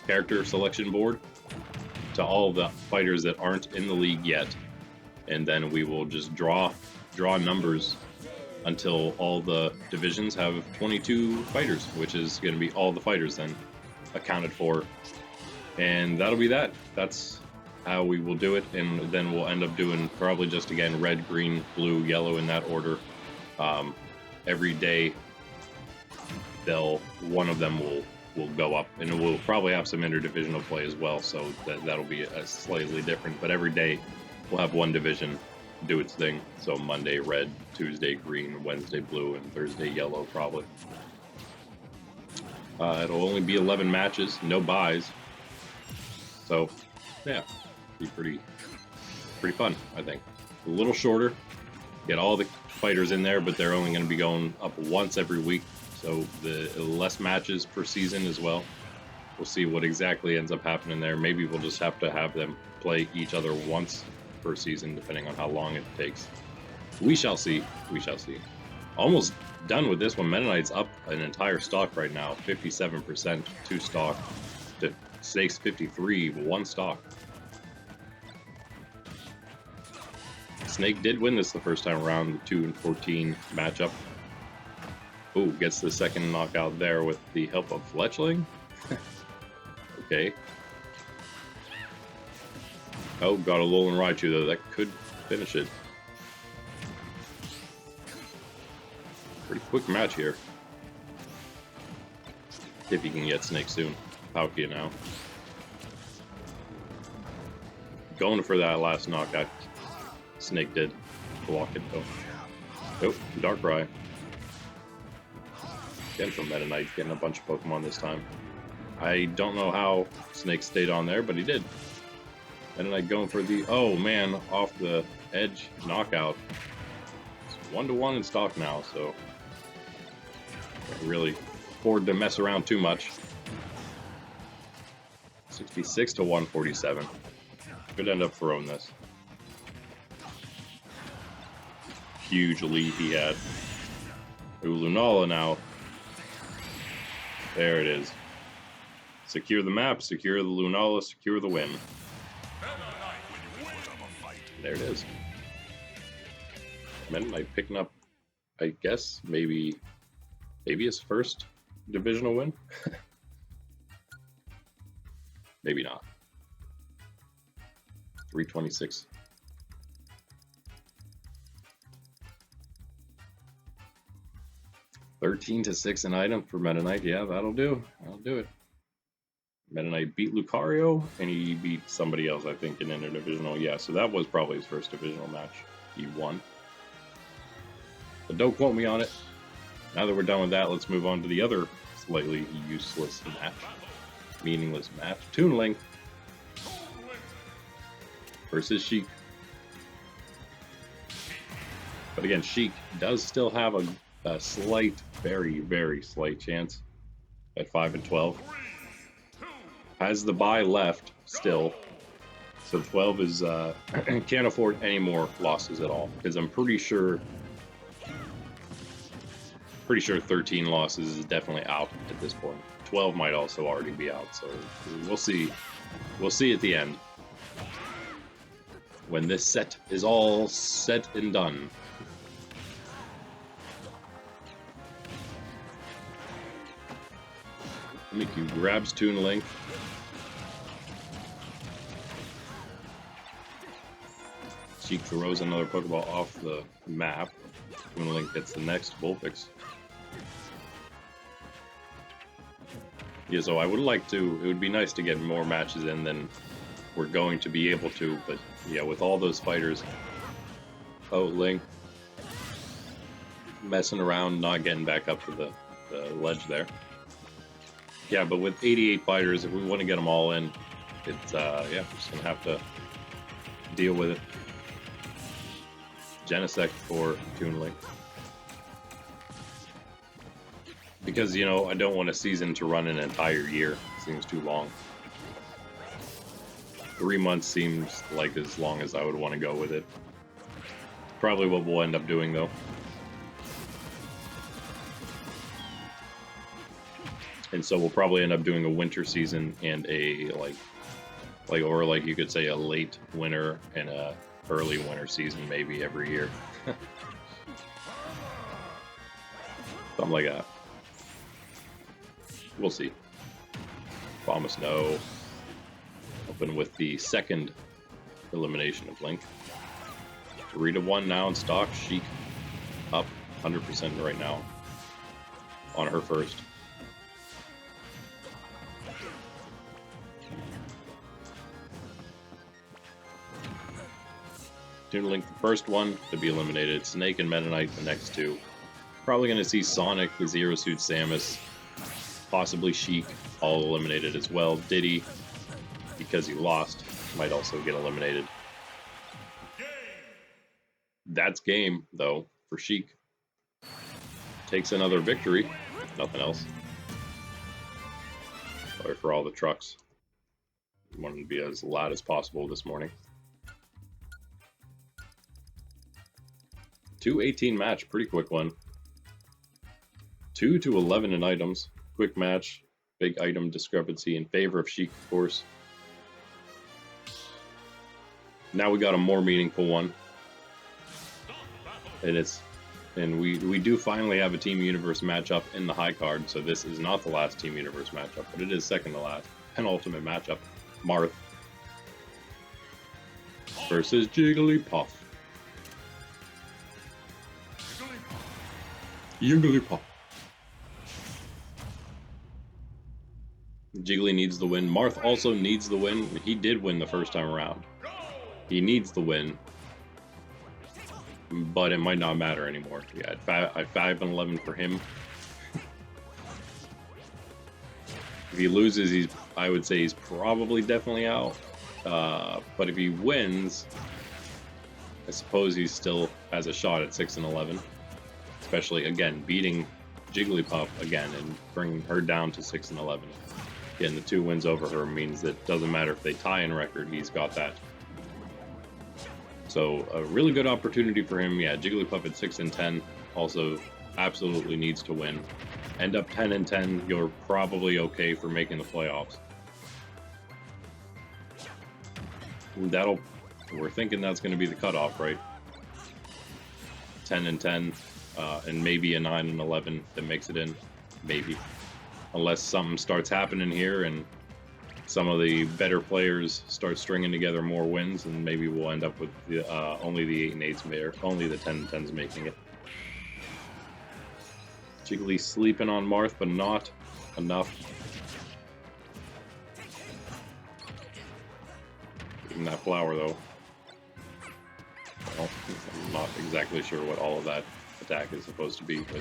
character selection board to all the fighters that aren't in the league yet, and then we will just draw numbers until all the divisions have 22 fighters, which is going to be all the fighters then accounted for, and that'll be that. That's how we will do it, and then we'll end up doing probably just again red, green, blue, yellow in that order. Every day, one of them will go up, and we'll probably have some interdivisional play as well, so that'll be slightly different. But every day we'll have one division do its thing. So Monday red, Tuesday green, Wednesday blue, and Thursday yellow probably. It'll only be 11 matches, no buys. So yeah, be pretty fun, I think. A little shorter, get all the fighters in there, but they're only going to be going up once every week, so the less matches per season as well. We'll see what exactly ends up happening there. Maybe we'll just have to have them play each other once per season, depending on how long it takes. We shall see. We shall see. Almost done with this one. Meta Knight's up an entire stock right now, 57%, 2 stock. To Snake's 53, 1 stock. Snake did win this the first time around, the 2-14 matchup. Ooh, gets the second knockout there with the help of Fletchling. Okay. Oh, got a Alolan Raichu though. That could finish it. Pretty quick match here. If you can get Snake soon. Palkia now. Going for that last knockout. Snake did block it though. Oh, Darkrai. Again from Meta Knight, getting a bunch of Pokemon this time. I don't know how Snake stayed on there, but he did. Meta Knight going for the, oh man, off the edge knockout. It's 1-1 in stock now, so can't really afford to mess around too much. 66-147. Could end up throwing this. Huge lead he had. Ooh, Lunala now. There it is. Secure the map, secure the Lunala, secure the win. There it is. Meta Knight picking up, I guess, maybe his first divisional win? Maybe not. 326. $13-6 an item for Meta Knight. Yeah, that'll do. That'll do it. Meta Knight beat Lucario, and he beat somebody else, I think, in interdivisional. Yeah, so that was probably his first divisional match. He won. But don't quote me on it. Now that we're done with that, let's move on to the other slightly useless match. Meaningless match. Toon Link versus Sheik. But again, Sheik does still have a slight, very, very slight chance at 5 and 12. Has the bye left still. So 12 is can't afford any more losses at all, because I'm pretty sure 13 losses is definitely out at this point. 12 might also already be out, so we'll see. We'll see at the end when this set is all set and done. Mickey grabs Toon Link. Sheik throws another Pokeball off the map. Toon Link gets the next Vulpix. Yeah, so I would like to, it would be nice to get more matches in than we're going to be able to, but yeah, with all those fighters. Oh, Link messing around, not getting back up to the ledge there. Yeah, but with 88 fighters, if we want to get them all in, it's, yeah, we're just going to have to deal with it. Genesect for Toon Link. Because, you know, I don't want a season to run an entire year. It seems too long. 3 months seems like as long as I would want to go with it. Probably what we'll end up doing, though. And so we'll probably end up doing a winter season and a, or like you could say a late winter and a early winter season maybe every year. Something like that. We'll see. Promise no. Open with the second elimination of Link. 3-1 now in stock. Sheik up 100% right now on her first. Toon Link the first one to be eliminated. Snake and Meta Knight the next two. Probably going to see Sonic, the Zero Suit Samus, possibly Sheik all eliminated as well. Diddy, because he lost, might also get eliminated. That's game, though, for Sheik. Takes another victory. Nothing else. Sorry for all the trucks. Wanted to be as loud as possible this morning. 2-18 match, pretty quick one. 2-11 in items. Quick match, big item discrepancy in favor of Sheik, of course. Now we got a more meaningful one. And we do finally have a Team Universe matchup in the high card, so this is not the last Team Universe matchup, but it is second to last. Penultimate matchup. Marth versus Jigglypuff. Jigglypuff. Jiggly needs the win. Marth also needs the win. He did win the first time around. He needs the win. But it might not matter anymore. Yeah, at 5 and 11 for him. If he loses, I would say he's probably definitely out. But if he wins, I suppose he still has a shot at 6 and 11. Especially, again, beating Jigglypuff again and bringing her down to 6 and 11. Again, the 2 wins over her means that it doesn't matter if they tie in record, he's got that. So a really good opportunity for him. Yeah, Jigglypuff at 6 and 10 also absolutely needs to win. End up 10 and 10, you're probably okay for making the playoffs. We're thinking that's going to be the cutoff, right? 10 and 10, and maybe a 9 and 11 that makes it in, maybe. Unless something starts happening here and some of the better players start stringing together more wins, and maybe we'll end up with only the 8 and 8s, only the 10 and 10s making it. Jiggly sleeping on Marth, but not enough. attacking that flower, though. Well, I'm not exactly sure what all of that attack is supposed to be, but...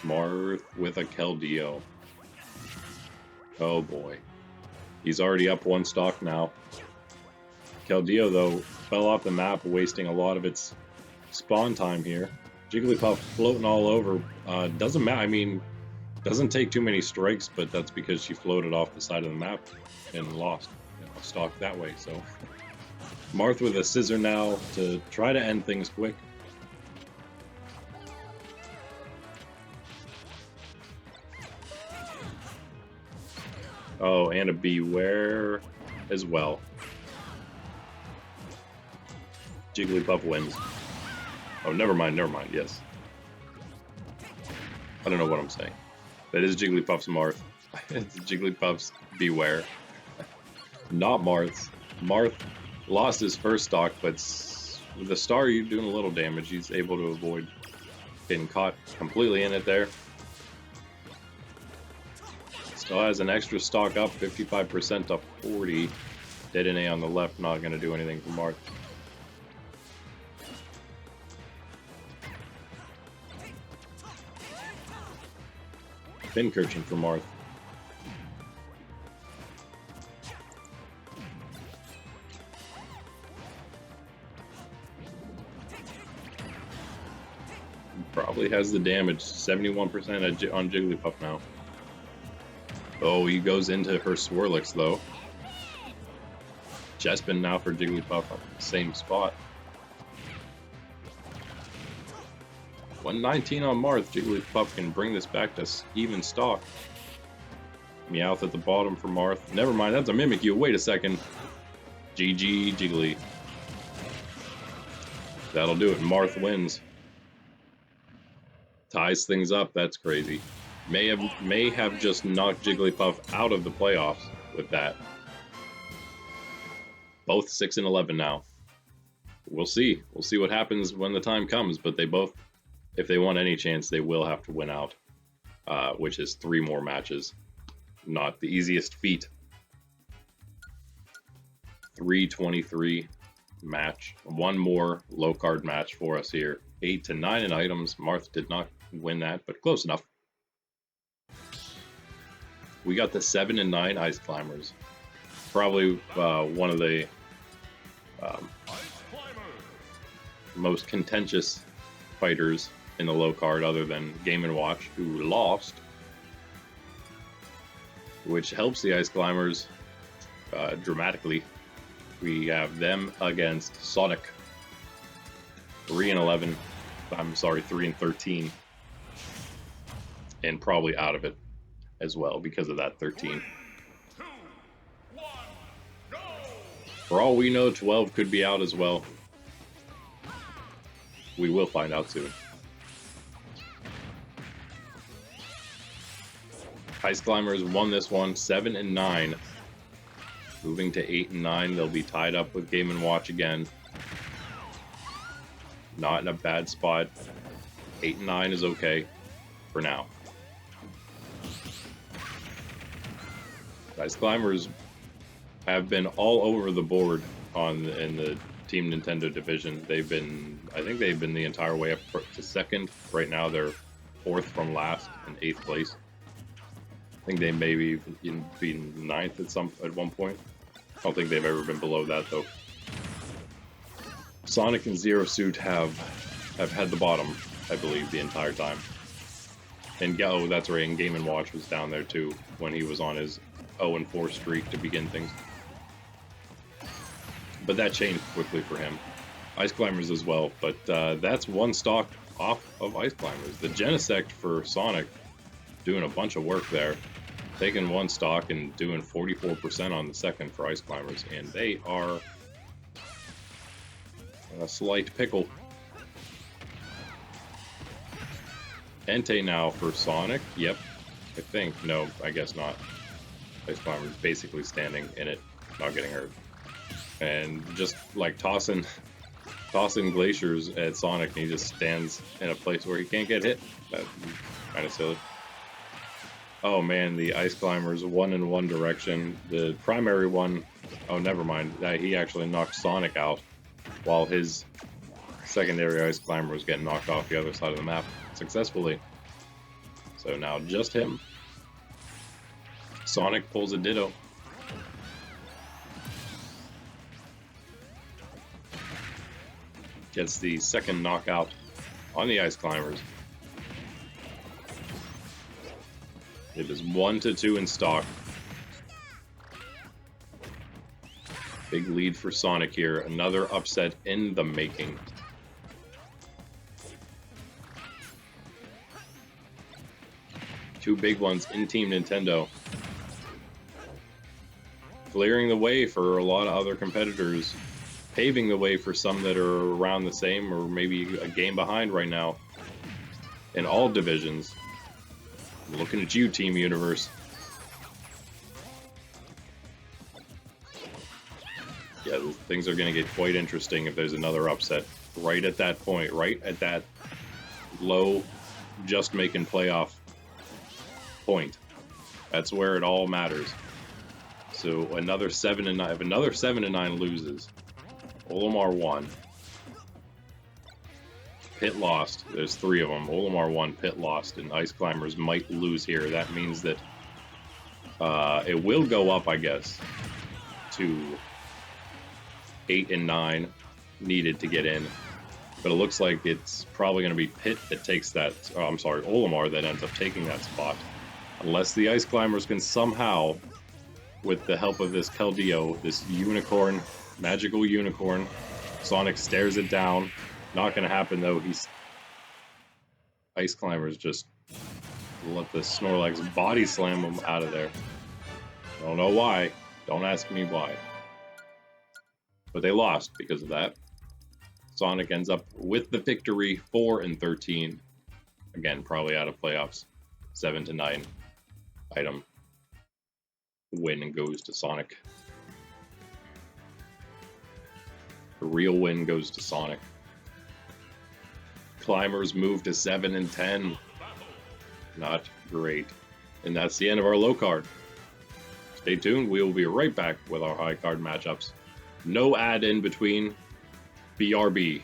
Marth with a Keldeo. Oh boy. He's already up one stock now. Keldeo, though, fell off the map, wasting a lot of its spawn time here. Jigglypuff floating all over. Doesn't matter. I mean, doesn't take too many strikes, but that's because she floated off the side of the map and lost a stock that way. So, Marth with a scissor now to try to end things quick. Oh, and a Beware as well. Jigglypuff wins. Oh, never mind, yes. I don't know what I'm saying. That is Jigglypuff's Marth. It's Jigglypuff's Beware. Not Marth's. Marth lost his first stock, but with the star, you're doing a little damage. He's able to avoid getting caught completely in it there. Still has an extra stock up, 55% up 40. Dead NA on the left, not going to do anything for Marth. Pincurchin for Marth. Probably has the damage, 71% on Jigglypuff now. Oh, he goes into her Swirlix though. Chespin now for Jigglypuff on the same spot. 119 on Marth. Jigglypuff can bring this back to even stock. Meowth at the bottom for Marth. Never mind, that's a Mimikyu. Wait a second. GG Jiggly. That'll do it. Marth wins. Ties things up. That's crazy. May have just knocked Jigglypuff out of the playoffs with that. Both 6 and 11 now. We'll see. We'll see what happens when the time comes. But they both, if they want any chance, they will have to win out, which is 3 more matches. Not the easiest feat. 323 match. 1 more low card match for us here. 8 to 9 in items. Marth did not win that, but close enough. We got the 7 and 9 Ice Climbers. Probably one of the most contentious fighters in the low card, other than Game & Watch, who lost. Which helps the Ice Climbers dramatically. We have them against Sonic. 3 and 11. I'm sorry, 3 and 13. And probably out of it as well because of that 13. 2, 1, go! For all we know, 12 could be out as well. We will find out soon. Ice Climbers won this one, 7 and 9. Moving to 8 and 9, they'll be tied up with Game & Watch again. Not in a bad spot. 8 and 9 is okay for now. Ice Climbers have been all over the board in the Team Nintendo division. I think they've been the entire way up to second. Right now they're 4th from last in 8th place. I think they may be 9th at one point. I don't think they've ever been below that though. Sonic and Zero Suit have had the bottom, I believe, the entire time. And oh, that's right, and Game & Watch was down there too when he was on his 0-4 streak to begin things. But that changed quickly for him. Ice Climbers as well, but that's 1 stock off of Ice Climbers. The Genesect for Sonic doing a bunch of work there. Taking 1 stock and doing 44% on the second for Ice Climbers, and they are a slight pickle. Entei now for Sonic. Yep, I think. No, I guess not. Ice Climber's basically standing in it, not getting hurt. And just like tossing glaciers at Sonic, and he just stands in a place where he can't get hit. That's kind of silly. Oh man, the ice climbers one in one direction. The primary one, oh never mind. He actually knocked Sonic out, while his secondary ice climber was getting knocked off the other side of the map successfully. So now just him. Sonic pulls a Ditto. Gets the second knockout on the ice climbers. It is 1-2 in stock. Big lead for Sonic here. Another upset in the making. Two big ones in Team Nintendo. Clearing the way for a lot of other competitors. Paving the way for some that are around the same or maybe a game behind right now. In all divisions. I'm looking at you, Team Universe. Yeah, things are going to get quite interesting if there's another upset. Right at that point, right at that low, just making playoff point. That's where it all matters. So another 7-9. If another 7-9 loses, Olimar won. Pit lost. There's 3 of them. Olimar won, Pit lost, and Ice Climbers might lose here. That means that it will go up, I guess, to 8 and 9 needed to get in. But it looks like it's probably going to be Pit that takes that. Oh, I'm sorry, Olimar that ends up taking that spot. Unless the Ice Climbers can somehow, with the help of this Keldeo, this unicorn, magical unicorn, Sonic stares it down. Not going to happen though. Ice Climbers just let the Snorlax body slam him out of there. Don't know why. Don't ask me why. But they lost because of that. Sonic ends up with the victory, 4-13. Again, probably out of playoffs. 7-9 item. Win goes to Sonic. The real win goes to Sonic. Climbers move to 7-10. Not great. And that's the end of our low card. Stay tuned. We will be right back with our high card matchups. No ad in between. BRB.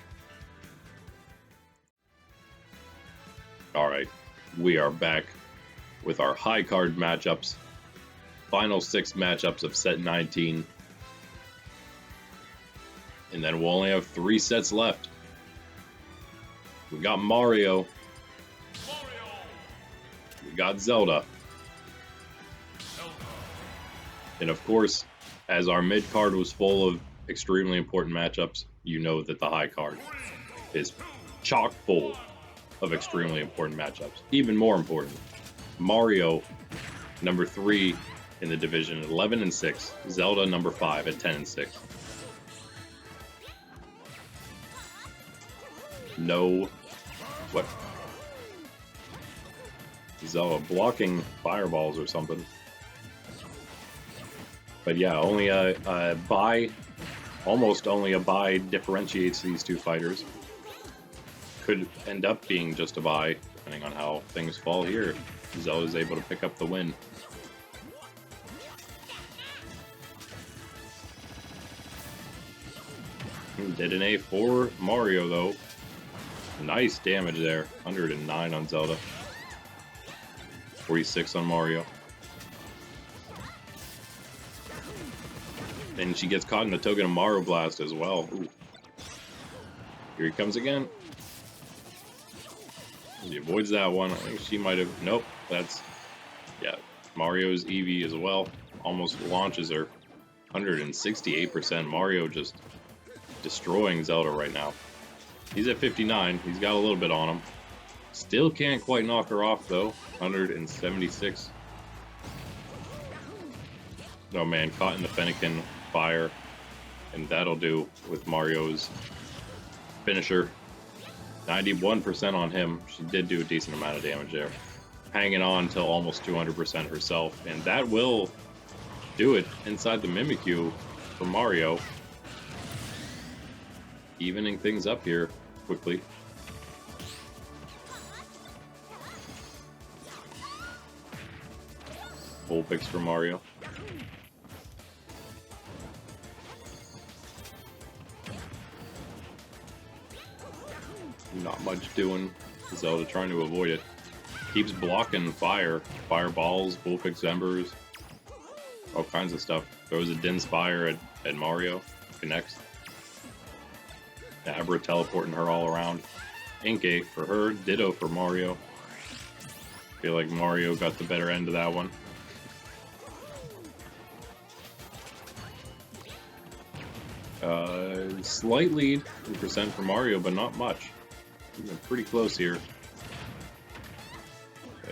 Alright. We are back with our high card matchups. Final 6 matchups of set 19. And then we'll only have 3 sets left. We got Mario. We got Zelda. And of course, as our mid card was full of extremely important matchups, you know that the high card is chock full of extremely important matchups. Even more important, Mario, number 3 in the division, 11-6. Zelda, number 5 at 10-6. No. What? Zelda blocking fireballs or something. But yeah, only a bye, almost only a bye differentiates these two fighters. Could end up being just a bye, depending on how things fall here. Zelda's able to pick up the win. Did an A for Mario though. Nice damage there. 109 on Zelda. 46 on Mario. And she gets caught in the Togedemaru Blast as well. Ooh. Here he comes again. He avoids that one. I think she might have... Nope. That's... Yeah. Mario's Eevee as well. Almost launches her. 168%. Mario just destroying Zelda right now. He's at 59. He's got a little bit on him. Still can't quite knock her off, though. 176. Oh, man. Caught in the Fennekin fire. And that'll do with Mario's finisher. 91% on him. She did do a decent amount of damage there. Hanging on till almost 200% herself. And that will do it inside the Mimikyu for Mario. Evening things up here quickly. full picks for Mario. Not much doing. Zelda trying to avoid it. Keeps blocking fire. Fireballs, Bullpix Embers. All kinds of stuff. Throws a Din Spire at Mario. Connects. Abra teleporting her all around. Inkay for her. Ditto for Mario. Feel like Mario got the better end of that one. Slight lead in percent for Mario, but not much. Pretty close here.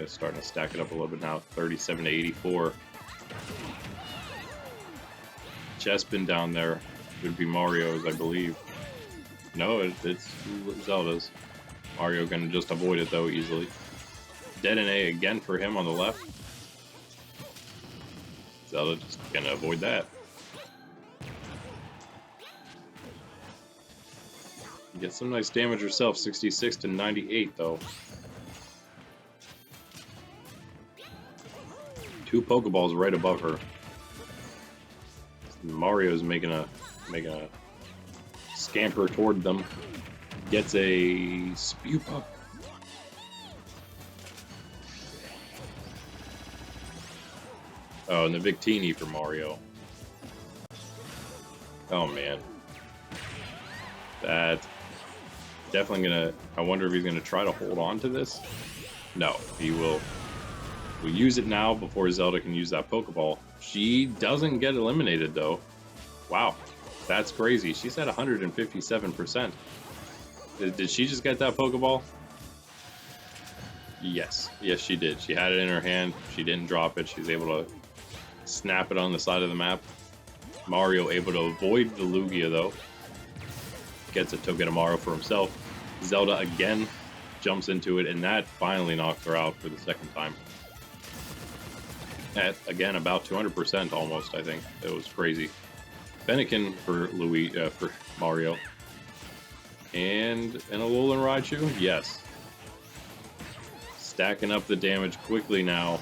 Starting to stack it up a little bit now. 37 to 84. Chespin down there would be Mario's, I believe. No, it's Zelda's. Mario gonna just avoid it though easily. Dead and A again for him on the left. Zelda just gonna avoid that. Get some nice damage herself, 66 to 98 though. 2 Pokeballs right above her. Mario's making a scamper toward them. Gets a Spew Pup. Oh, and the Victini for Mario. Oh man. That definitely gonna, I wonder if he's gonna try to hold on to this. No, he will use it now before Zelda can use that Pokeball. She doesn't get eliminated though. Wow, that's crazy. She's at 157%. Did she just get that Pokeball? Yes, yes she did. She had it in her hand. She didn't drop it. She's able to snap it on the side of the map. Mario able to avoid the Lugia though. Gets a Togedemaru for himself. Zelda again jumps into it, and that finally knocks her out for the second time. At, again, about 200% almost, I think. It was crazy. Fennekin for for Mario. And an Alolan Raichu? Yes. Stacking up the damage quickly now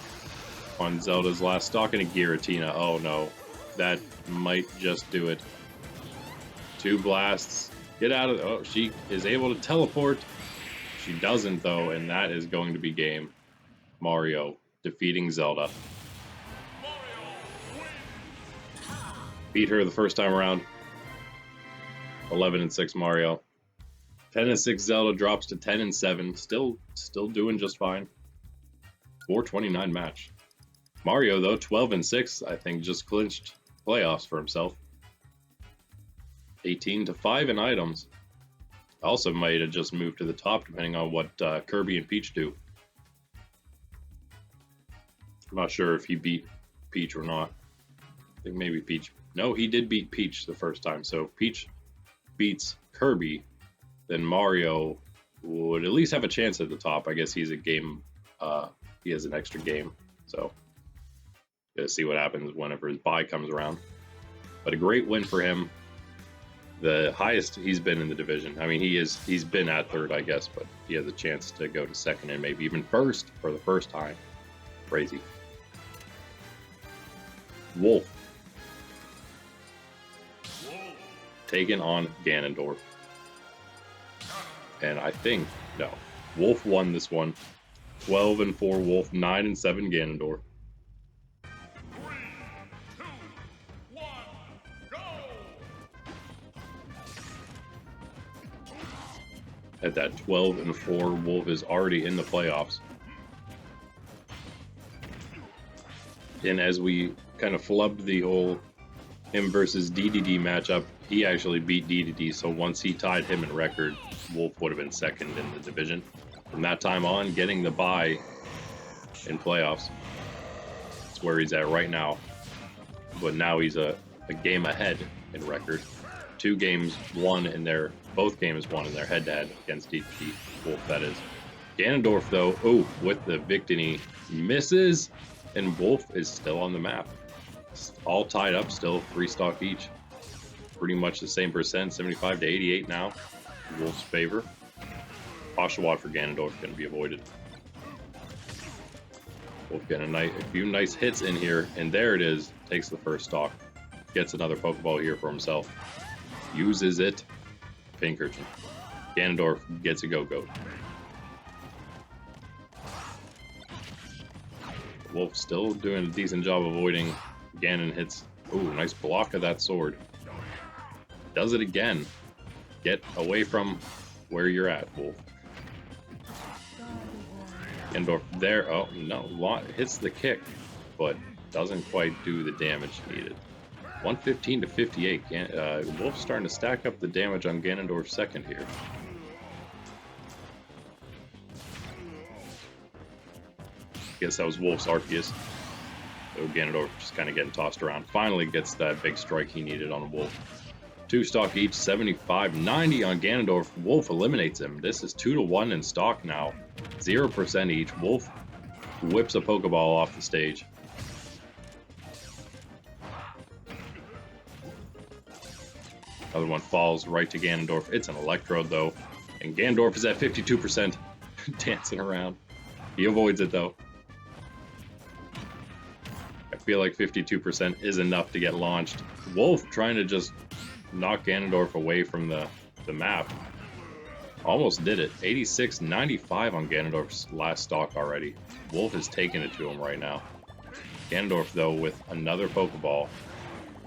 on Zelda's last stock, and a Giratina. Oh no. That might just do it. 2 blasts. Get out of... Oh, she is able to teleport. She doesn't, though, and that is going to be game. Mario defeating Zelda. Beat her the first time around. 11 and 6 Mario. 10 and 6 Zelda drops to 10 and 7. Still doing just fine. 429 match. Mario, though, 12 and 6, I think, just clinched playoffs for himself. 18 to 5 in items. Also might have just moved to the top depending on what Kirby and Peach do. I'm not sure if he beat Peach or not. I think maybe Peach. No, he did beat Peach the first time. So Peach beats Kirby, then Mario would at least have a chance at the top. I guess he's a game. He has an extra game. So gotta see what happens whenever his bye comes around. But a great win for him. The highest he's been in the division. I mean, he's been at third, I guess, but he has a chance to go to second and maybe even first for the first time. Crazy. Wolf. Taking on Ganondorf. And I think, no, Wolf won this one. 12 and 4 Wolf, 9 and 7 Ganondorf. At that 12 and 4, Wolf is already in the playoffs. And as we kind of flubbed the whole him versus DDD matchup, he actually beat DDD. So once he tied him in record, Wolf would have been second in the division. From that time on, getting the bye in playoffs. That's where he's at right now. But now he's a game ahead in record. 2 games won in their, both games won in their head-to-head against DDD. Wolf, that is. Ganondorf, though, oh, with the Victini, misses, and Wolf is still on the map. All tied up still, 3 stock each. Pretty much the same percent, 75 to 88 now. Wolf's favor. Oshawott for Ganondorf going to be avoided. Wolf getting a few nice hits in here, and there it is. Takes the first stock. Gets another Pokeball here for himself. Uses it. Pinkerton. Ganondorf gets a Go-Go. Wolf still doing a decent job avoiding Ganon hits. Ooh, nice block of that sword. Does it again. Get away from where you're at, Wolf. Ganondorf there. Oh, no. Hits the kick, but doesn't quite do the damage needed. 115 to 58. Wolf's starting to stack up the damage on Ganondorf's second here. Guess that was Wolf's Arceus. So Ganondorf just kind of getting tossed around. Finally gets that big strike he needed on Wolf. 2 stock each, 75-90 on Ganondorf. Wolf eliminates him. This is 2-1 in stock now. 0% each. Wolf whips a Pokeball off the stage. Other one falls right to Ganondorf. It's an Electrode though. And Ganondorf is at 52%. Dancing around. He avoids it though. I feel like 52% is enough to get launched. Wolf trying to just knock Ganondorf away from the map. Almost did it. 86-95 on Ganondorf's last stock already. Wolf is taking it to him right now. Ganondorf, though, with another Pokeball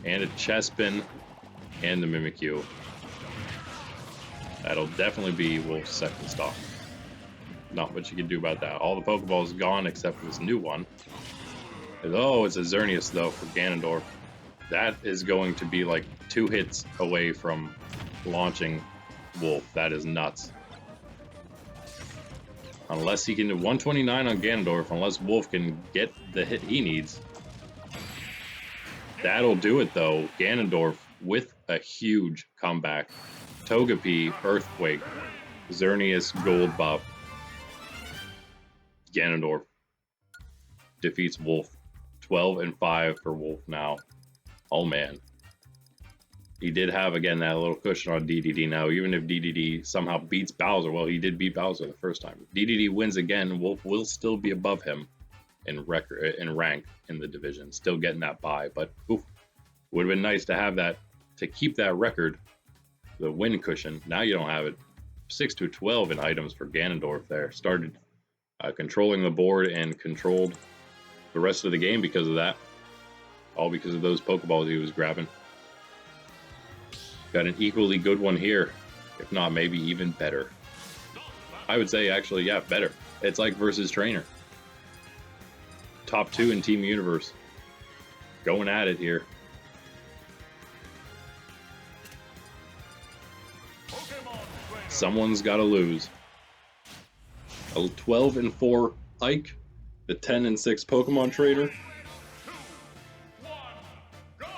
and a Chespin and the Mimikyu. That'll definitely be Wolf's second stock. Not much you can do about that. All the Pokeballs gone except for this new one. Oh, it's a Xerneas, though, for Ganondorf. That is going to be like 2 hits away from launching Wolf. That is nuts. Unless he can do 129 on Ganondorf, unless Wolf can get the hit he needs. That'll do it, though. Ganondorf with a huge comeback. Togepi, Earthquake, Xerneas, Gold Buff. Ganondorf defeats Wolf. 12-5 for Wolf now. Oh man. He did have, again, that little cushion on DDD now. Even if DDD somehow beats Bowser, well, he did beat Bowser the first time. If DDD wins again, Wolf will still be above him in rank in the division. Still getting that bye, but oof, would have been nice to have that, to keep that record, the win cushion. Now you don't have it. 6-12 in items for Ganondorf there. Started controlling the board and controlled the rest of the game because of that. All because of those Pokeballs he was grabbing. Got an equally good one here. If not, maybe even better. I would say, actually, yeah, better. It's like versus Trainer. Top 2 in Team Universe. Going at it here. Someone's got to lose. A 12-4 Ike. The 10-6 Pokemon Trader.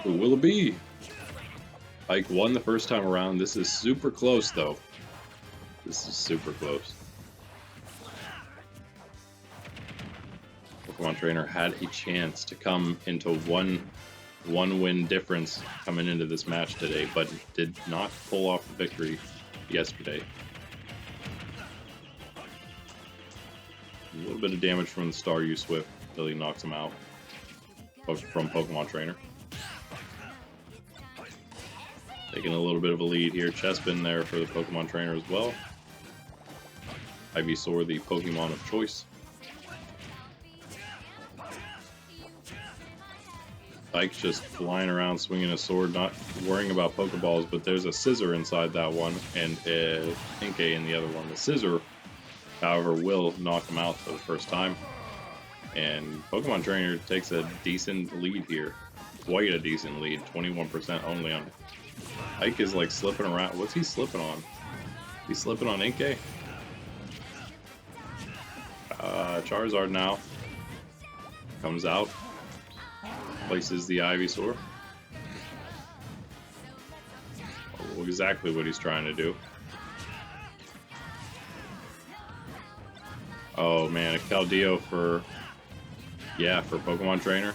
Who will it be? Ike won the first time around. This is super close, though. This is super close. Pokemon Trainer had a chance to come into one win difference coming into this match today, but did not pull off the victory yesterday. A little bit of damage from the Staryu Swift until he knocks him out from Pokemon Trainer. Taking a little bit of a lead here. Chespin there for the Pokemon Trainer as well. Ivysaur, the Pokemon of choice. Ike's just flying around swinging a sword, not worrying about Pokeballs, but there's a Scissor inside that one and a Inkay in the other one. The Scissor, however, will knock him out for the first time. And Pokemon Trainer takes a decent lead here. Quite a decent lead. 21% only on it. Ike is like slipping around. What's he slipping on? He's slipping on Inkay. Charizard now comes out. Places the Ivysaur. Oh, exactly what he's trying to do. Oh man, a Keldeo for Pokemon Trainer.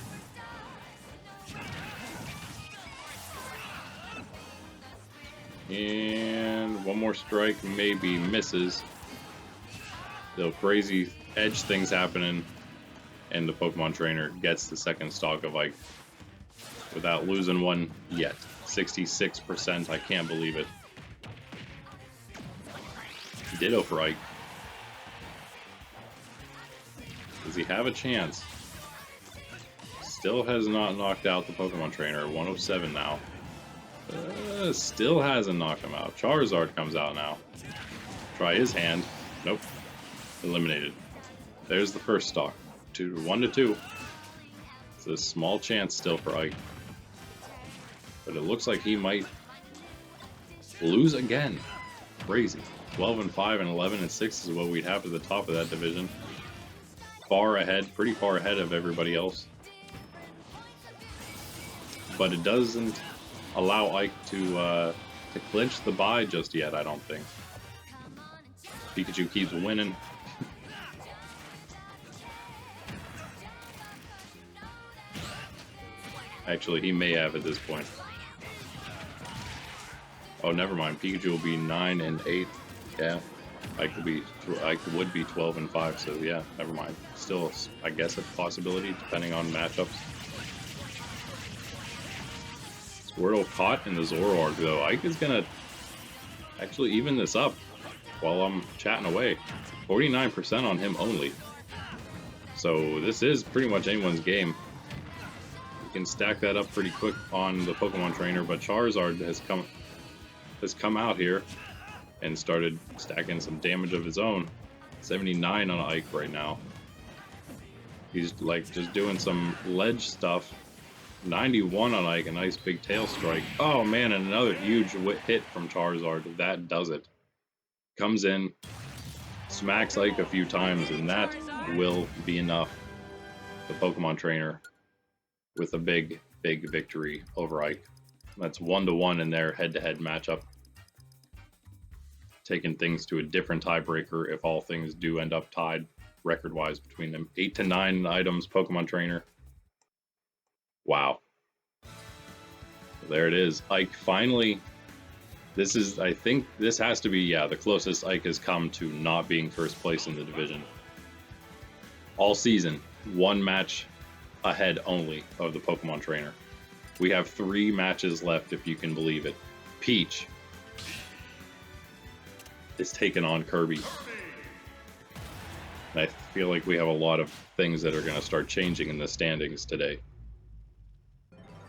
And one more strike, maybe misses. Little crazy edge things happening. And the Pokemon trainer gets the second stock of Ike without losing one yet. 66%, I can't believe it. Ditto for Ike. Does he have a chance? Still has not knocked out the Pokemon trainer. 107 now. Still hasn't knocked him out. Charizard comes out now. Try his hand. Nope. Eliminated. There's the first stock. 1 to 2. It's a small chance still for Ike. But it looks like he might lose again. Crazy. 12 and 5 and 11 and 6 is what we'd have at the top of that division. Far ahead, pretty far ahead of everybody else. But it doesn't allow Ike to clinch the bye just yet, I don't think. Pikachu keeps winning. Actually, he may have at this point. Oh, never mind. Pikachu will be 9 and 8. Yeah, Ike would be 12 and 5. So yeah, never mind. Still, I guess a possibility depending on matchups. Squirtle caught in the Zoroark though. Ike is gonna actually even this up while I'm chatting away. 49% on him only. So this is pretty much anyone's game. You can stack that up pretty quick on the Pokemon trainer, but Charizard has come out here and started stacking some damage of his own. 79 on Ike right now. He's like just doing some ledge stuff. 91 on Ike, a nice big tail strike. Oh man, and another huge hit from Charizard. That does it. Comes in, smacks Ike a few times, and that will be enough. The Pokemon trainer with a big, big victory over Ike. That's 1-1 in their head-to-head matchup. Taking things to a different tiebreaker if all things do end up tied record-wise between them. 8 to 9 items, Pokemon trainer. Wow. There it is. Ike finally... This is, I think, this has to be, yeah, the closest Ike has come to not being first place in the division. All season, one match ahead only of the Pokemon trainer. We have 3 matches left, if you can believe it. Peach is taking on Kirby. And I feel like we have a lot of things that are going to start changing in the standings today.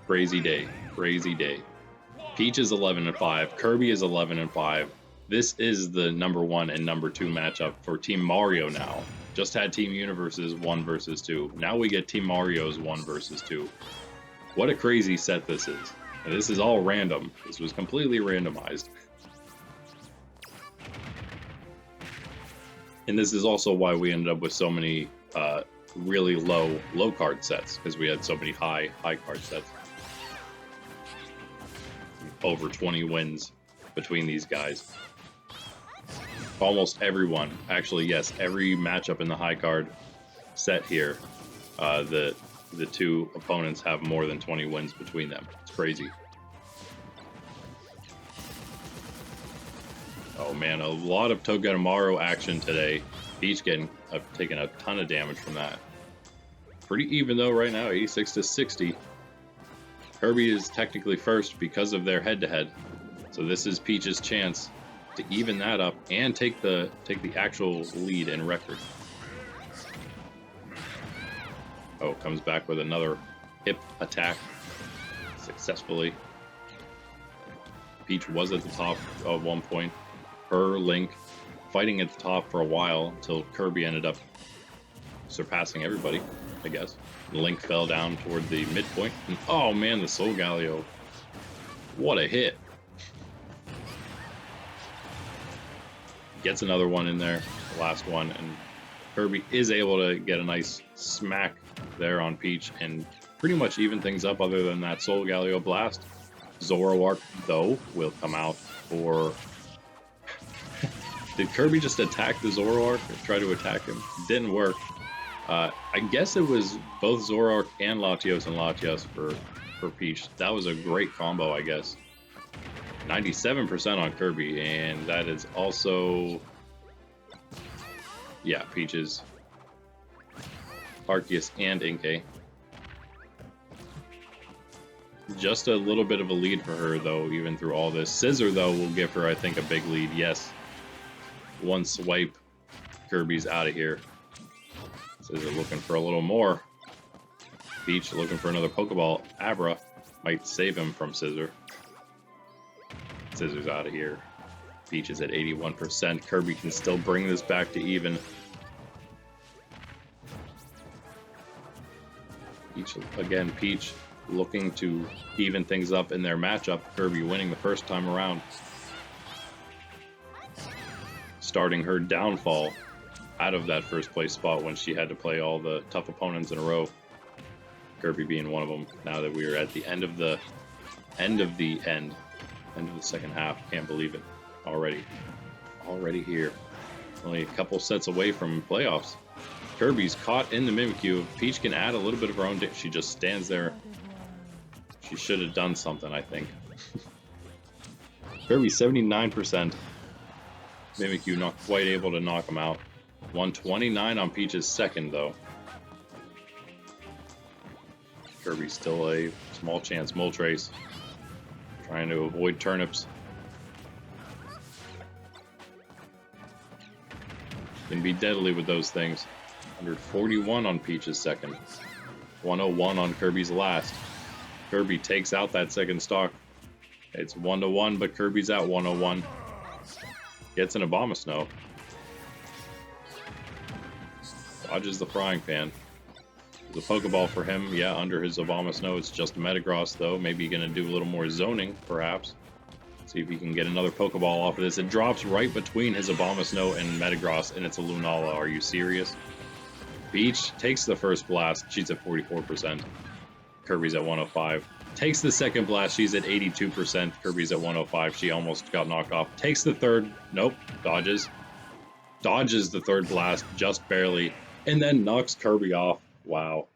Crazy day. Crazy day. Peach is 11 and 5. Kirby is 11 and 5. This is the number 1 and number 2 matchup for Team Mario now. Just had Team Universe's 1 versus 2. Now we get Team Mario's 1 versus 2. What a crazy set this is. And this is all random. This was completely randomized. And this is also why we ended up with so many really low card sets, because we had so many high card sets. Over 20 wins between these guys. Almost everyone, actually, yes, every matchup in the high card set here, the 2 opponents have more than 20 wins between them. It's crazy. Oh man, a lot of Togedemaru action today. Peach taking a ton of damage from that. Pretty even though right now, 86 to 60. Kirby is technically first because of their head-to-head. So this is Peach's chance to even that up and take the actual lead in record. Oh, comes back with another hip attack successfully. Peach was at the top at one point. Her, Link, fighting at the top for a while until Kirby ended up surpassing everybody, I guess. Link fell down toward the midpoint. And, oh man, the Solgaleo. What a hit. Gets another one in there, the last one, and Kirby is able to get a nice smack there on Peach and pretty much even things up other than that Solgaleo blast. Zoroark, though, will come out for... Did Kirby just attack the Zoroark or try to attack him? Didn't work. I guess it was both Zoroark and Latios for Peach. That was a great combo, I guess. 97% on Kirby, and that is also... Yeah, Peach's Arceus and Inkay. Just a little bit of a lead for her, though, even through all this. Scissor, though, will give her, I think, a big lead. Yes. One swipe. Kirby's out of here. Scissor looking for a little more. Peach looking for another Pokeball. Abra might save him from Scissor. Scissor's out of here. Peach is at 81%. Kirby can still bring this back to even. Peach, again, Peach looking to even things up in their matchup. Kirby winning the first time around. Starting her downfall out of that first place spot when she had to play all the tough opponents in a row. Kirby being one of them. Now that we are at the end of the second half. Can't believe it. Already here. Only a couple sets away from playoffs. Kirby's caught in the Mimikyu. Peach can add a little bit of her own. She just stands there. She should have done something, I think. Kirby 79%. Mimikyu not quite able to knock him out. 129 on Peach's second, though. Kirby still a small chance. Moltres trying to avoid turnips. Can be deadly with those things. 141 on Peach's second. 101 on Kirby's last. Kirby takes out that second stock. It's 1-1, but Kirby's at 101. Gets an Abomasnow. Dodges the frying pan. There's a Pokeball for him. Yeah, under his Abomasnow. It's just a Metagross, though. Maybe going to do a little more zoning, perhaps. See if he can get another Pokeball off of this. It drops right between his Abomasnow and Metagross, and it's a Lunala. Are you serious? Peach takes the first blast. She's at 44%. Kirby's at 105. Takes the second blast. She's at 82%. Kirby's at 105. She almost got knocked off. Takes the third. Nope. Dodges. Dodges the third blast just barely. And then knocks Kirby off. Wow.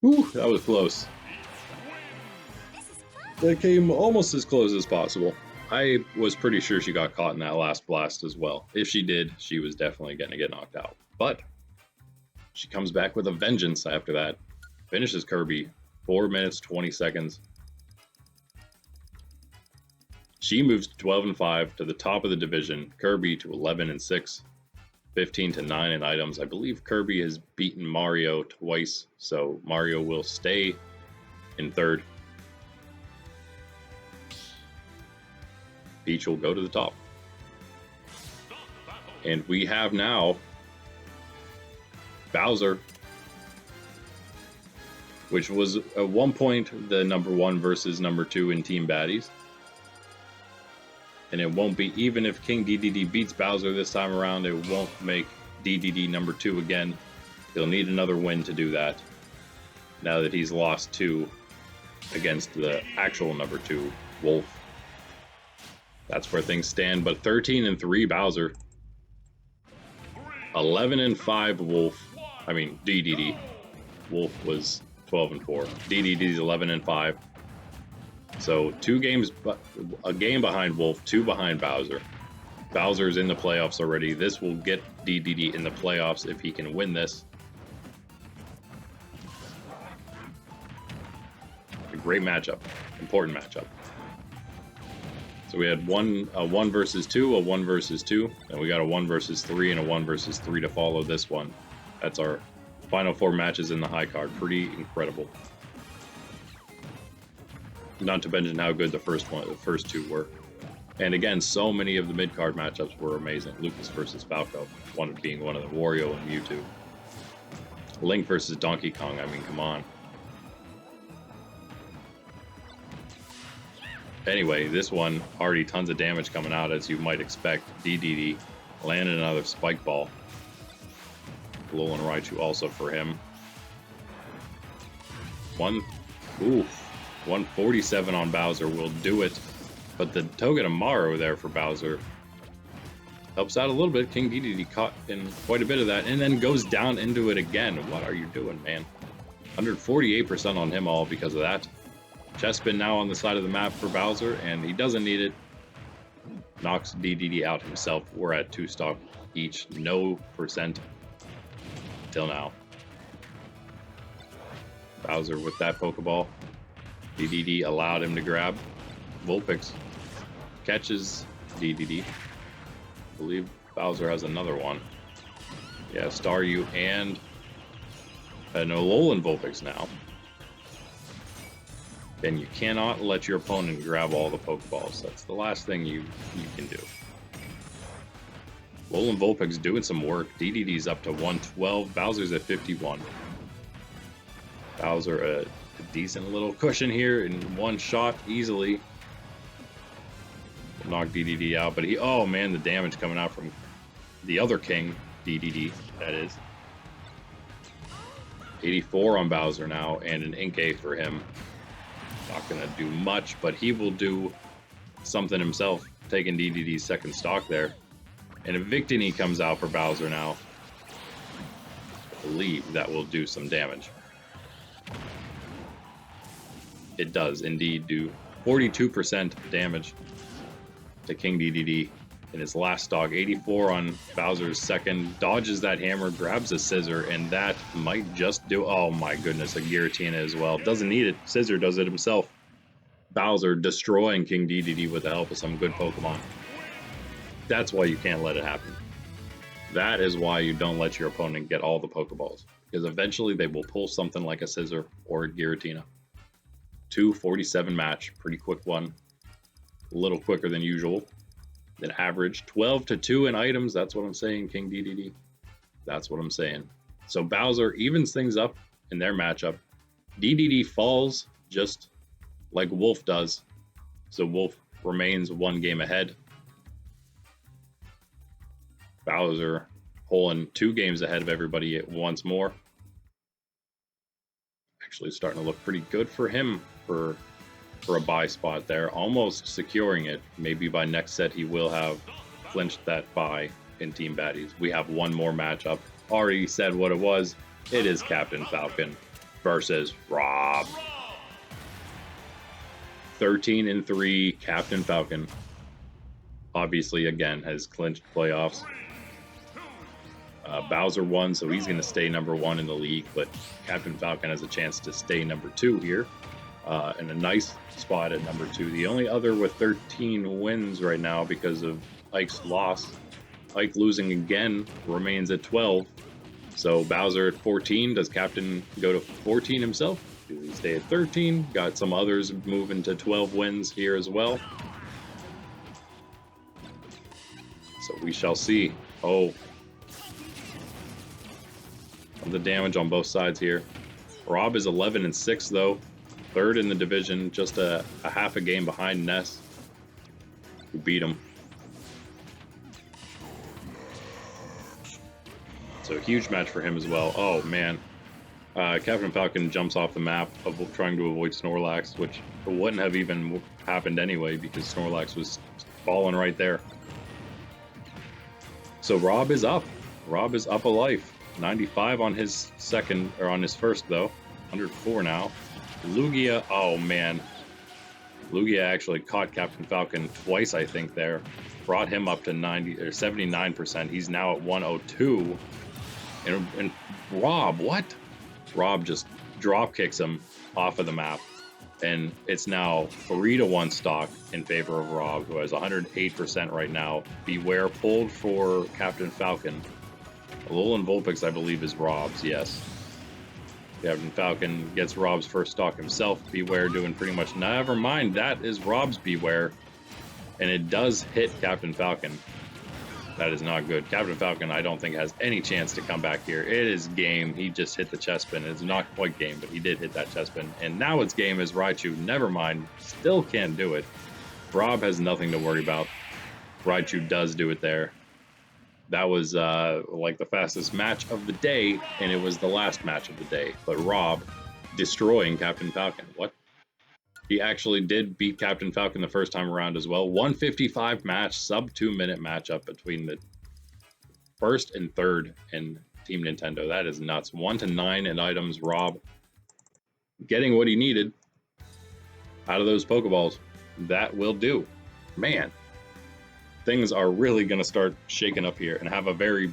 Whew, that was close. That came almost as close as possible. I was pretty sure she got caught in that last blast as well. If she did, she was definitely going to get knocked out. But she comes back with a vengeance after that. Finishes Kirby. 4 minutes, 20 seconds. She moves to 12-5 to the top of the division. Kirby to 11-6. 15-9 in items. I believe Kirby has beaten Mario twice, so Mario will stay in third. Peach will go to the top. And we have now Bowser, which was at one point the #1 versus #2 in Team Baddies. And it won't be, even if King DDD beats Bowser this time around, it won't make DDD #2 again. He'll need another win to do that. Now that he's lost 2 against the actual #2, Wolf. That's where things stand, but 13-3 Bowser. 11-5 Wolf. I mean, DDD. Wolf was 12-4. DDD's 11-5. So 2 games, a game behind Wolf, 2 behind Bowser. Bowser's in the playoffs already. This will get DDD in the playoffs if he can win this. A great matchup, important matchup. So we had a 1 versus 2, a 1 versus 2, and we got a 1 versus 3 and a 1 versus 3 to follow this one. That's our final 4 matches in the high card. Pretty incredible. Not to mention how good the first 2 were. And again, so many of the mid-card matchups were amazing. Lucas versus Falco, one being one of the Wario and Mewtwo. Link versus Donkey Kong, I mean, come on. Anyway, this one, already tons of damage coming out, as you might expect. DDD landed another Spike Ball. Alolan Raichu also for him. 147 on Bowser will do it. But the Togedemaru there for Bowser helps out a little bit. King DDD caught in quite a bit of that and then goes down into it again. What are you doing, man? 148% on him all because of that. Chespin now on the side of the map for Bowser, and he doesn't need it. Knocks DDD out himself. We're at 2 stock each. No percent till now. Bowser with that Pokeball. DDD allowed him to grab. Vulpix catches DDD. I believe Bowser has another one. Yeah, Staryu and an Alolan Vulpix now. And you cannot let your opponent grab all the Pokeballs. That's the last thing you can do. Alolan Vulpix doing some work. DDD's up to 112. Bowser's at 51. Bowser a decent little cushion here in one shot easily. Knock DDD out, but oh man, the damage coming out from the other king, DDD, that is. 84 on Bowser now, and an Inkay for him. Not gonna do much, but he will do something himself, taking DDD's second stock there. And a Victini comes out for Bowser now. I believe that will do some damage. It does indeed do 42% damage to King DDD in his last stock. 84 on Bowser's second. Dodges that hammer, grabs a scissor, and that might just do... Oh my goodness, a Giratina as well. Doesn't need it. Scissor does it himself. Bowser destroying King DDD with the help of some good Pokemon. That's why you can't let it happen. That is why you don't let your opponent get all the Pokeballs. Because eventually they will pull something like a Scissor or a Giratina. 247 match. Pretty quick one. A little quicker than usual. Than average. 12-2 in items. That's what I'm saying, King DDD. That's what I'm saying. So Bowser evens things up in their matchup. DDD falls just like Wolf does. So Wolf remains one game ahead. Bowser pulling 2 games ahead of everybody once more. Actually starting to look pretty good for him for a bye spot there. Almost securing it. Maybe by next set he will have clinched that bye in Team Baddies. We have one more matchup. Already said what it was. It is Captain Falcon versus Rob. 13-3 Captain Falcon. Obviously, again, has clinched playoffs. Bowser won, so he's going to stay number 1 in the league, but Captain Falcon has a chance to stay number 2 here. And a nice spot at number 2. The only other with 13 wins right now because of Ike's loss. Ike losing again remains at 12. So Bowser at 14. Does Captain go to 14 himself? Does he stay at 13? Got some others moving to 12 wins here as well. So we shall see. Oh. The damage on both sides here. Rob is 11-6 though. 3rd in the division, just a half a game behind Ness, who beat him. So a huge match for him as well. Oh man, Captain Falcon jumps off the map of trying to avoid Snorlax, which wouldn't have even happened anyway because Snorlax was falling right there. So Rob is up. Rob is up a life. 95 on his second, or on his first though. 104 now. Lugia, oh man. Lugia actually caught Captain Falcon twice, I think, there. Brought him up to 90 or 79%. He's now at 102. And Rob, what? Rob just drop kicks him off of the map. And it's now 3-1 stock in favor of Rob, who has 108% right now. Beware pulled for Captain Falcon. Alolan Vulpix, I believe, is Rob's, yes. Captain Falcon gets Rob's first stock himself. Beware doing pretty much... Never mind, that is Rob's Beware. And it does hit Captain Falcon. That is not good. Captain Falcon, I don't think, has any chance to come back here. It is game. He just hit the chest pin. It's not quite game, but he did hit that chest pin. And now it's game as Raichu. Never mind. Still can't do it. Rob has nothing to worry about. Raichu does do it there. That was like the fastest match of the day, and it was the last match of the day. But Rob destroying Captain Falcon. What? He actually did beat Captain Falcon the first time around as well. 155 match, sub 2-minute matchup between the first and third in Team Nintendo. That is nuts. 1-9 in items. Rob getting what he needed out of those Pokeballs. That will do. Man. Things are really going to start shaking up here and have a very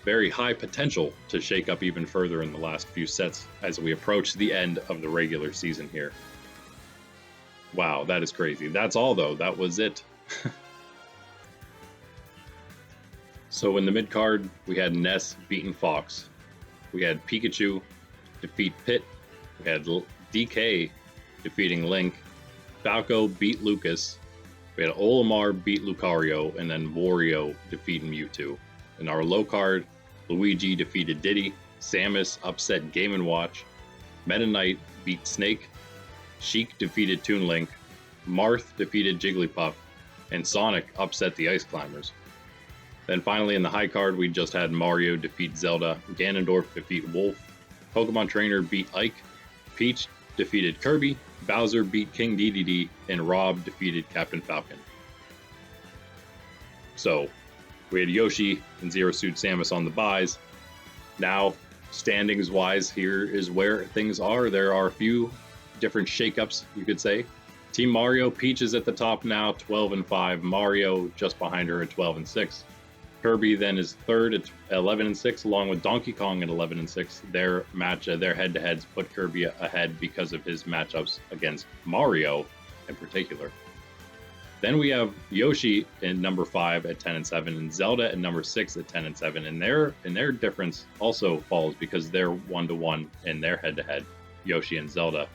very high potential to shake up even further in the last few sets as we approach the end of the regular season here. Wow, that is crazy. That's all, though. That was it. So in the mid card, we had Ness beating Fox. We had Pikachu defeat Pit. We had DK defeating Link. Falco beat Lucas. We had Olimar beat Lucario, and then Wario defeating Mewtwo. In our low card, Luigi defeated Diddy. Samus upset Game & Watch. Meta Knight beat Snake. Sheik defeated Toon Link. Marth defeated Jigglypuff. And Sonic upset the Ice Climbers. Then finally in the high card, we just had Mario defeat Zelda, Ganondorf defeat Wolf, Pokemon Trainer beat Ike, Peach defeated Kirby, Bowser beat King Dedede, and Rob defeated Captain Falcon. So we had Yoshi and Zero Suit Samus on the buys. Now, standings wise, here is where things are. There are a few different shakeups, you could say. Team Mario, Peach is at the top now, 12-5. Mario just behind her at 12-6. Kirby then is third at 11-6, along with Donkey Kong at 11-6. Their head-to-heads put Kirby ahead because of his matchups against Mario in particular. Then we have Yoshi in number 5 at 10-7, and Zelda at number 6 at 10-7. And their difference also falls because they're 1-1 in their head-to-head. Yoshi and Zelda,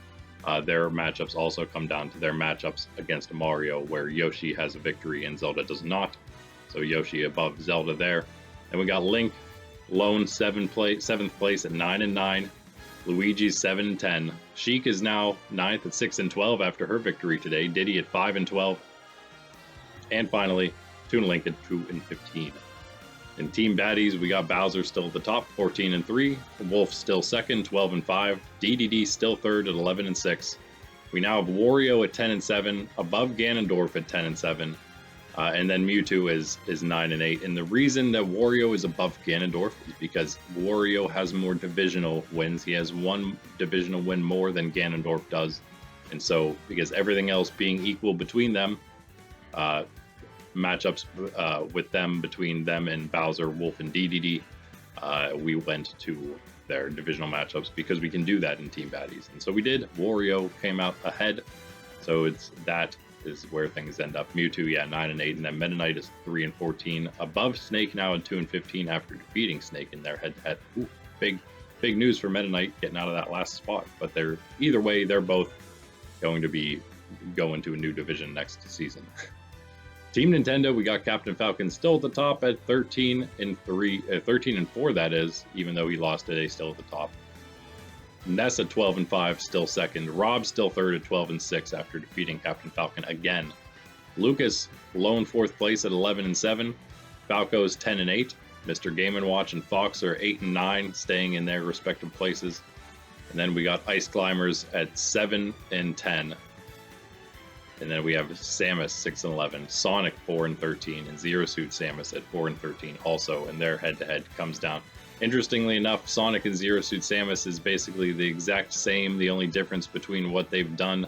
their matchups also come down to their matchups against Mario, where Yoshi has a victory and Zelda does not. So Yoshi above Zelda there. And we got Link, lone 7th place at 9-9. Luigi's 7-10. Sheik is now 9th at 6-12 after her victory today. Diddy at 5-12. And finally, Toon Link at 2-15. In Team Baddies, we got Bowser still at the top, 14-3. Wolf still second, 12-5. Dedede still third at 11-6. We now have Wario at 10-7, above Ganondorf at 10-7. And then Mewtwo is 9-8. And the reason that Wario is above Ganondorf is because Wario has more divisional wins. He has one divisional win more than Ganondorf does. And so, because everything else being equal between them, matchups with them, between them and Bowser, Wolf, and Dedede, we went to their divisional matchups because we can do that in Team Baddies. And so we did. Wario came out ahead. So that is where things end up. Mewtwo, 9-8, and then Meta Knight is 3-14, above Snake now at 2-15 after defeating Snake in their head-to-head. Ooh, big news for Meta Knight getting out of that last spot. But either way, they're both going to be going to a new division next season. Team Nintendo, we got Captain Falcon still at the top at 13-4. That is, even though he lost today, still at the top. Ness at 12-5, still second. Rob still third at 12-6 after defeating Captain Falcon again. Lucas, lone 4th place at 11-7. Falco's 10-8. Mr. Game & Watch and Fox are 8-9, staying in their respective places. And then we got Ice Climbers at 7-10. And then we have Samus 6-11, Sonic 4-13, and Zero Suit Samus at 4-13 also, and their head-to-head comes down. Interestingly enough, Sonic and Zero Suit Samus is basically the exact same. The only difference between what they've done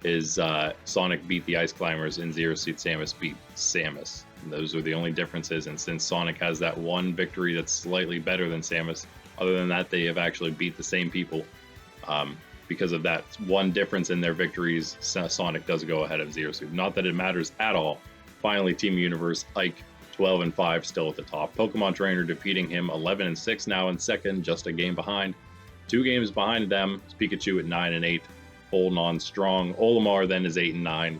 is Sonic beat the Ice Climbers and Zero Suit Samus beat Samus. And those are the only differences. And since Sonic has that one victory that's slightly better than Samus, other than that, they have actually beat the same people. Because of that one difference in their victories, Sonic does go ahead of Zero Suit. Not that it matters at all. Finally, Team Universe, Ike 12-5, still at the top. Pokemon Trainer defeating him 11-6 now in second, just a game behind. 2 games behind them, Pikachu at 9-8, holding on strong. Olimar then is 8-9.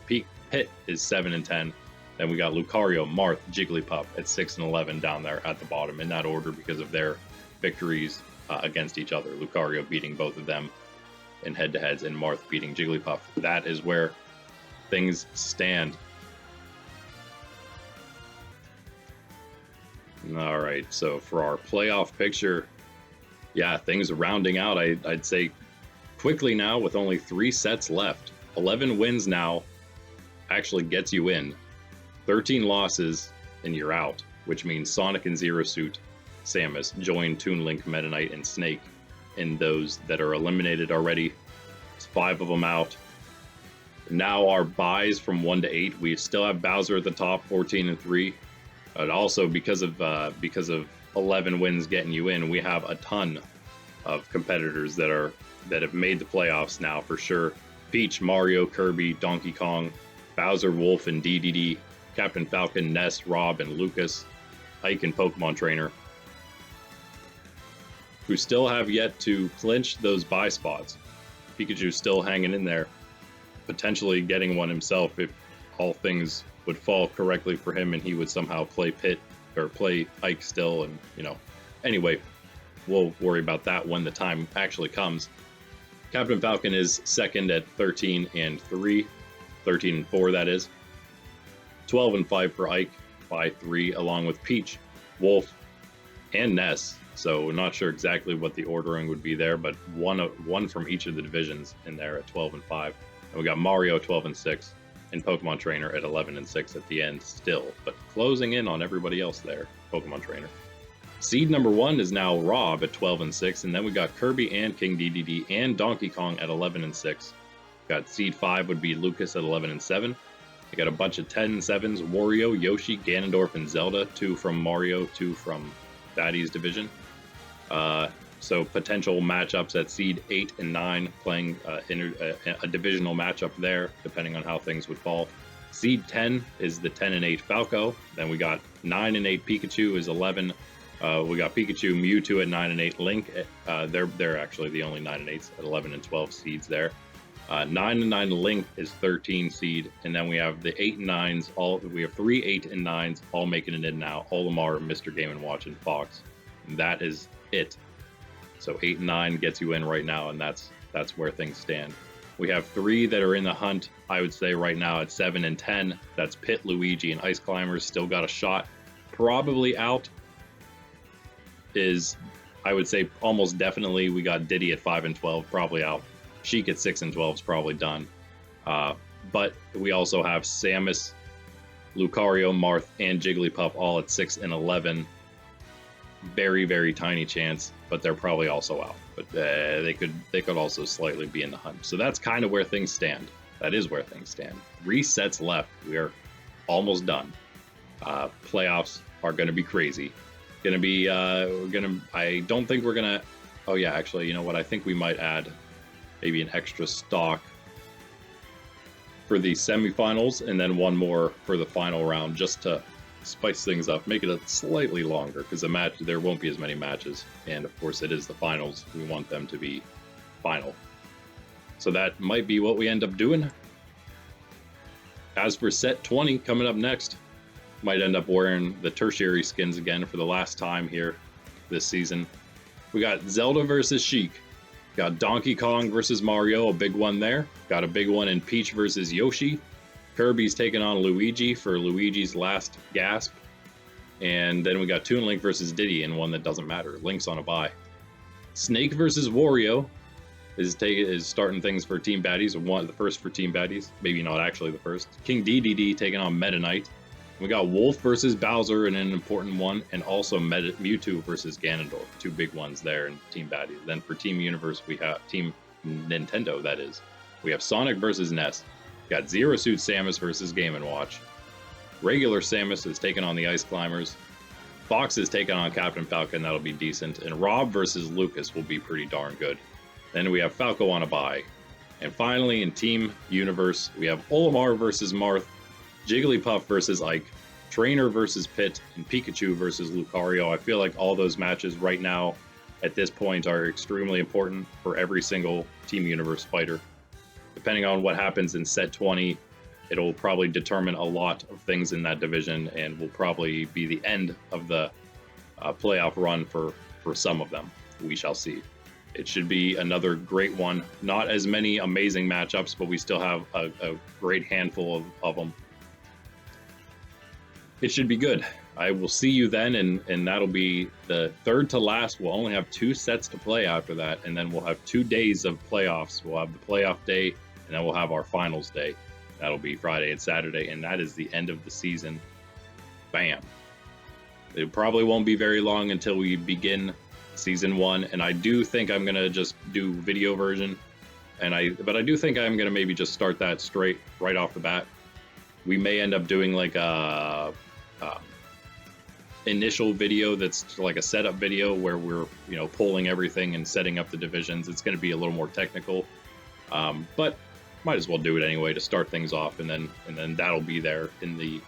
Pit is 7-10. Then we got Lucario, Marth, Jigglypuff at 6-11 down there at the bottom in that order because of their victories against each other. Lucario beating both of them in head-to-heads and Marth beating Jigglypuff. That is where things stand. All right, so for our playoff picture, things are rounding out, I'd say, quickly now with only 3 sets left. 11 wins now actually gets you in. 13 losses and you're out, which means Sonic and Zero Suit Samus join Toon Link, Meta Knight, and Snake in those that are eliminated already. It's 5 of them out. Now our buys from 1 to 8, we still have Bowser at the top, 14-3. But also because of 11 wins getting you in. We have a ton of competitors that have made the playoffs now for sure. Peach, Mario, Kirby, Donkey Kong, Bowser, Wolf, and DDD, Captain Falcon, Ness, Rob, and Lucas, Ike, and Pokemon Trainer, who still have yet to clinch those buy spots. Pikachu's still hanging in there, potentially getting one himself if all things would fall correctly for him and he would somehow play Pit or play Ike still. And, you know, anyway, we'll worry about that when the time actually comes. Captain Falcon is second at 13-3, 13-4 that is. 12-5 for Ike by 3, along with Peach, Wolf, and Ness. So not sure exactly what the ordering would be there, but one from each of the divisions in there at 12-5. And we got Mario 12-6 and Pokemon Trainer at 11-6 at the end still, but closing in on everybody else there. Pokemon Trainer. Seed number 1 is now Rob at 12-6, and then we got Kirby and King DDD and Donkey Kong at 11-6. Got seed 5 would be Lucas at 11-7. I got a bunch of 10-7s: Wario, Yoshi, Ganondorf, and Zelda. 2 from Mario, 2 from Daddy's division. So potential matchups at seed 8 and 9, playing a divisional matchup there, depending on how things would fall. Seed 10 is the 10-8 Falco. Then we got 9-8 Pikachu is 11. We got Pikachu, Mewtwo at 9-8. Link, they're actually the only 9-8s at 11 and 12 seeds there. 9-9 Link is 13 seed, and then we have the 8 and 9s. We have 3 8 and 9s all making it in now. Olimar, Mr. Game & Watch, and Fox. And that is it. So 8 and 9 gets you in right now, and that's where things stand. We have 3 that are in the hunt, I would say right now at 7 and 10. That's Pit, Luigi, and Ice Climbers. Still got a shot. Probably out is, I would say almost definitely, we got Diddy at 5 and 12, probably out. Sheik at 6 and 12 is probably done. But we also have Samus, Lucario, Marth, and Jigglypuff all at 6 and 11. Very, very tiny chance, but they're probably also out. But they could also slightly be in the hunt. So that's kind of where things stand. That is where things stand. 3 sets left. We are almost done. Playoffs are going to be crazy. Going to be, I don't think we're going to, oh yeah, actually, you know what? I think we might add maybe an extra stock for the semifinals and then one more for the final round, just to spice things up, make it a slightly longer, because there won't be as many matches, and of course it is the finals. We want them to be final, so that might be what we end up doing. As for set 20 coming up next, might end up wearing the tertiary skins again for the last time here this season. We got Zelda versus Sheik, got Donkey Kong versus Mario, a big one there, got a big one in Peach versus Yoshi. Kirby's taking on Luigi for Luigi's last gasp. And then we got Toon Link versus Diddy in one that doesn't matter. Link's on a bye. Snake versus Wario is starting things for Team Baddies. The first for Team Baddies. Maybe not actually the first. King DDD taking on Meta Knight. We got Wolf versus Bowser in an important one. And also Mewtwo versus Ganondorf. 2 big ones there in Team Baddies. Then for Team Universe, we have Team Nintendo, that is. We have Sonic versus Ness. Got Zero Suit Samus versus Game & Watch. Regular Samus is taking on the Ice Climbers. Fox is taking on Captain Falcon. That'll be decent. And Rob versus Lucas will be pretty darn good. Then we have Falco on a bye. And finally, in Team Universe, we have Olimar versus Marth, Jigglypuff versus Ike, Trainer versus Pit, and Pikachu versus Lucario. I feel like all those matches right now at this point are extremely important for every single Team Universe fighter. Depending on what happens in set 20, it'll probably determine a lot of things in that division and will probably be the end of the playoff run for some of them. We shall see. It should be another great one. Not as many amazing matchups, but we still have a great handful of them. It should be good. I will see you then, and that'll be the third to last. We'll only have 2 sets to play after that, and then we'll have 2 days of playoffs. We'll have the playoff day, and then we'll have our finals day. That'll be Friday and Saturday, and that is the end of the season. Bam. It probably won't be very long until we begin season 1, and I do think I'm gonna just do video version, but I do think I'm gonna maybe just start that straight right off the bat. We may end up doing like a initial video that's like a setup video where we're, you know, pulling everything and setting up the divisions. It's going to be a little more technical, but might as well do it anyway to start things off, and then that'll be there in the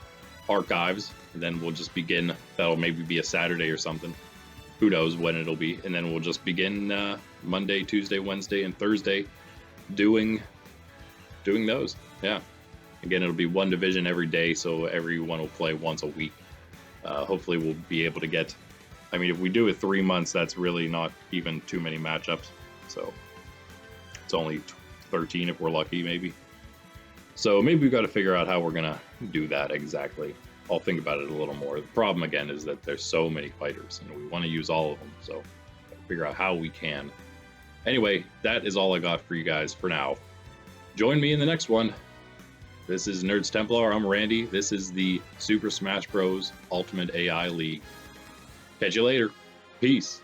archives, and then we'll just begin. That'll maybe be a Saturday or something. Who knows when it'll be, and then we'll just begin Monday, Tuesday, Wednesday, and Thursday doing those. Yeah. Again, it'll be one division every day, so everyone will play once a week. Hopefully we'll be able to get, I mean, if we do it 3 months, that's really not even too many matchups. So it's only 13 if we're lucky, maybe. So maybe we've got to figure out how we're going to do that exactly. I'll think about it a little more. The problem, again, is that there's so many fighters, and we want to use all of them, so figure out how we can. Anyway, that is all I got for you guys for now. Join me in the next one. This is Nerds Templar. I'm Randy. This is the Super Smash Bros. Ultimate AI League. Catch you later. Peace.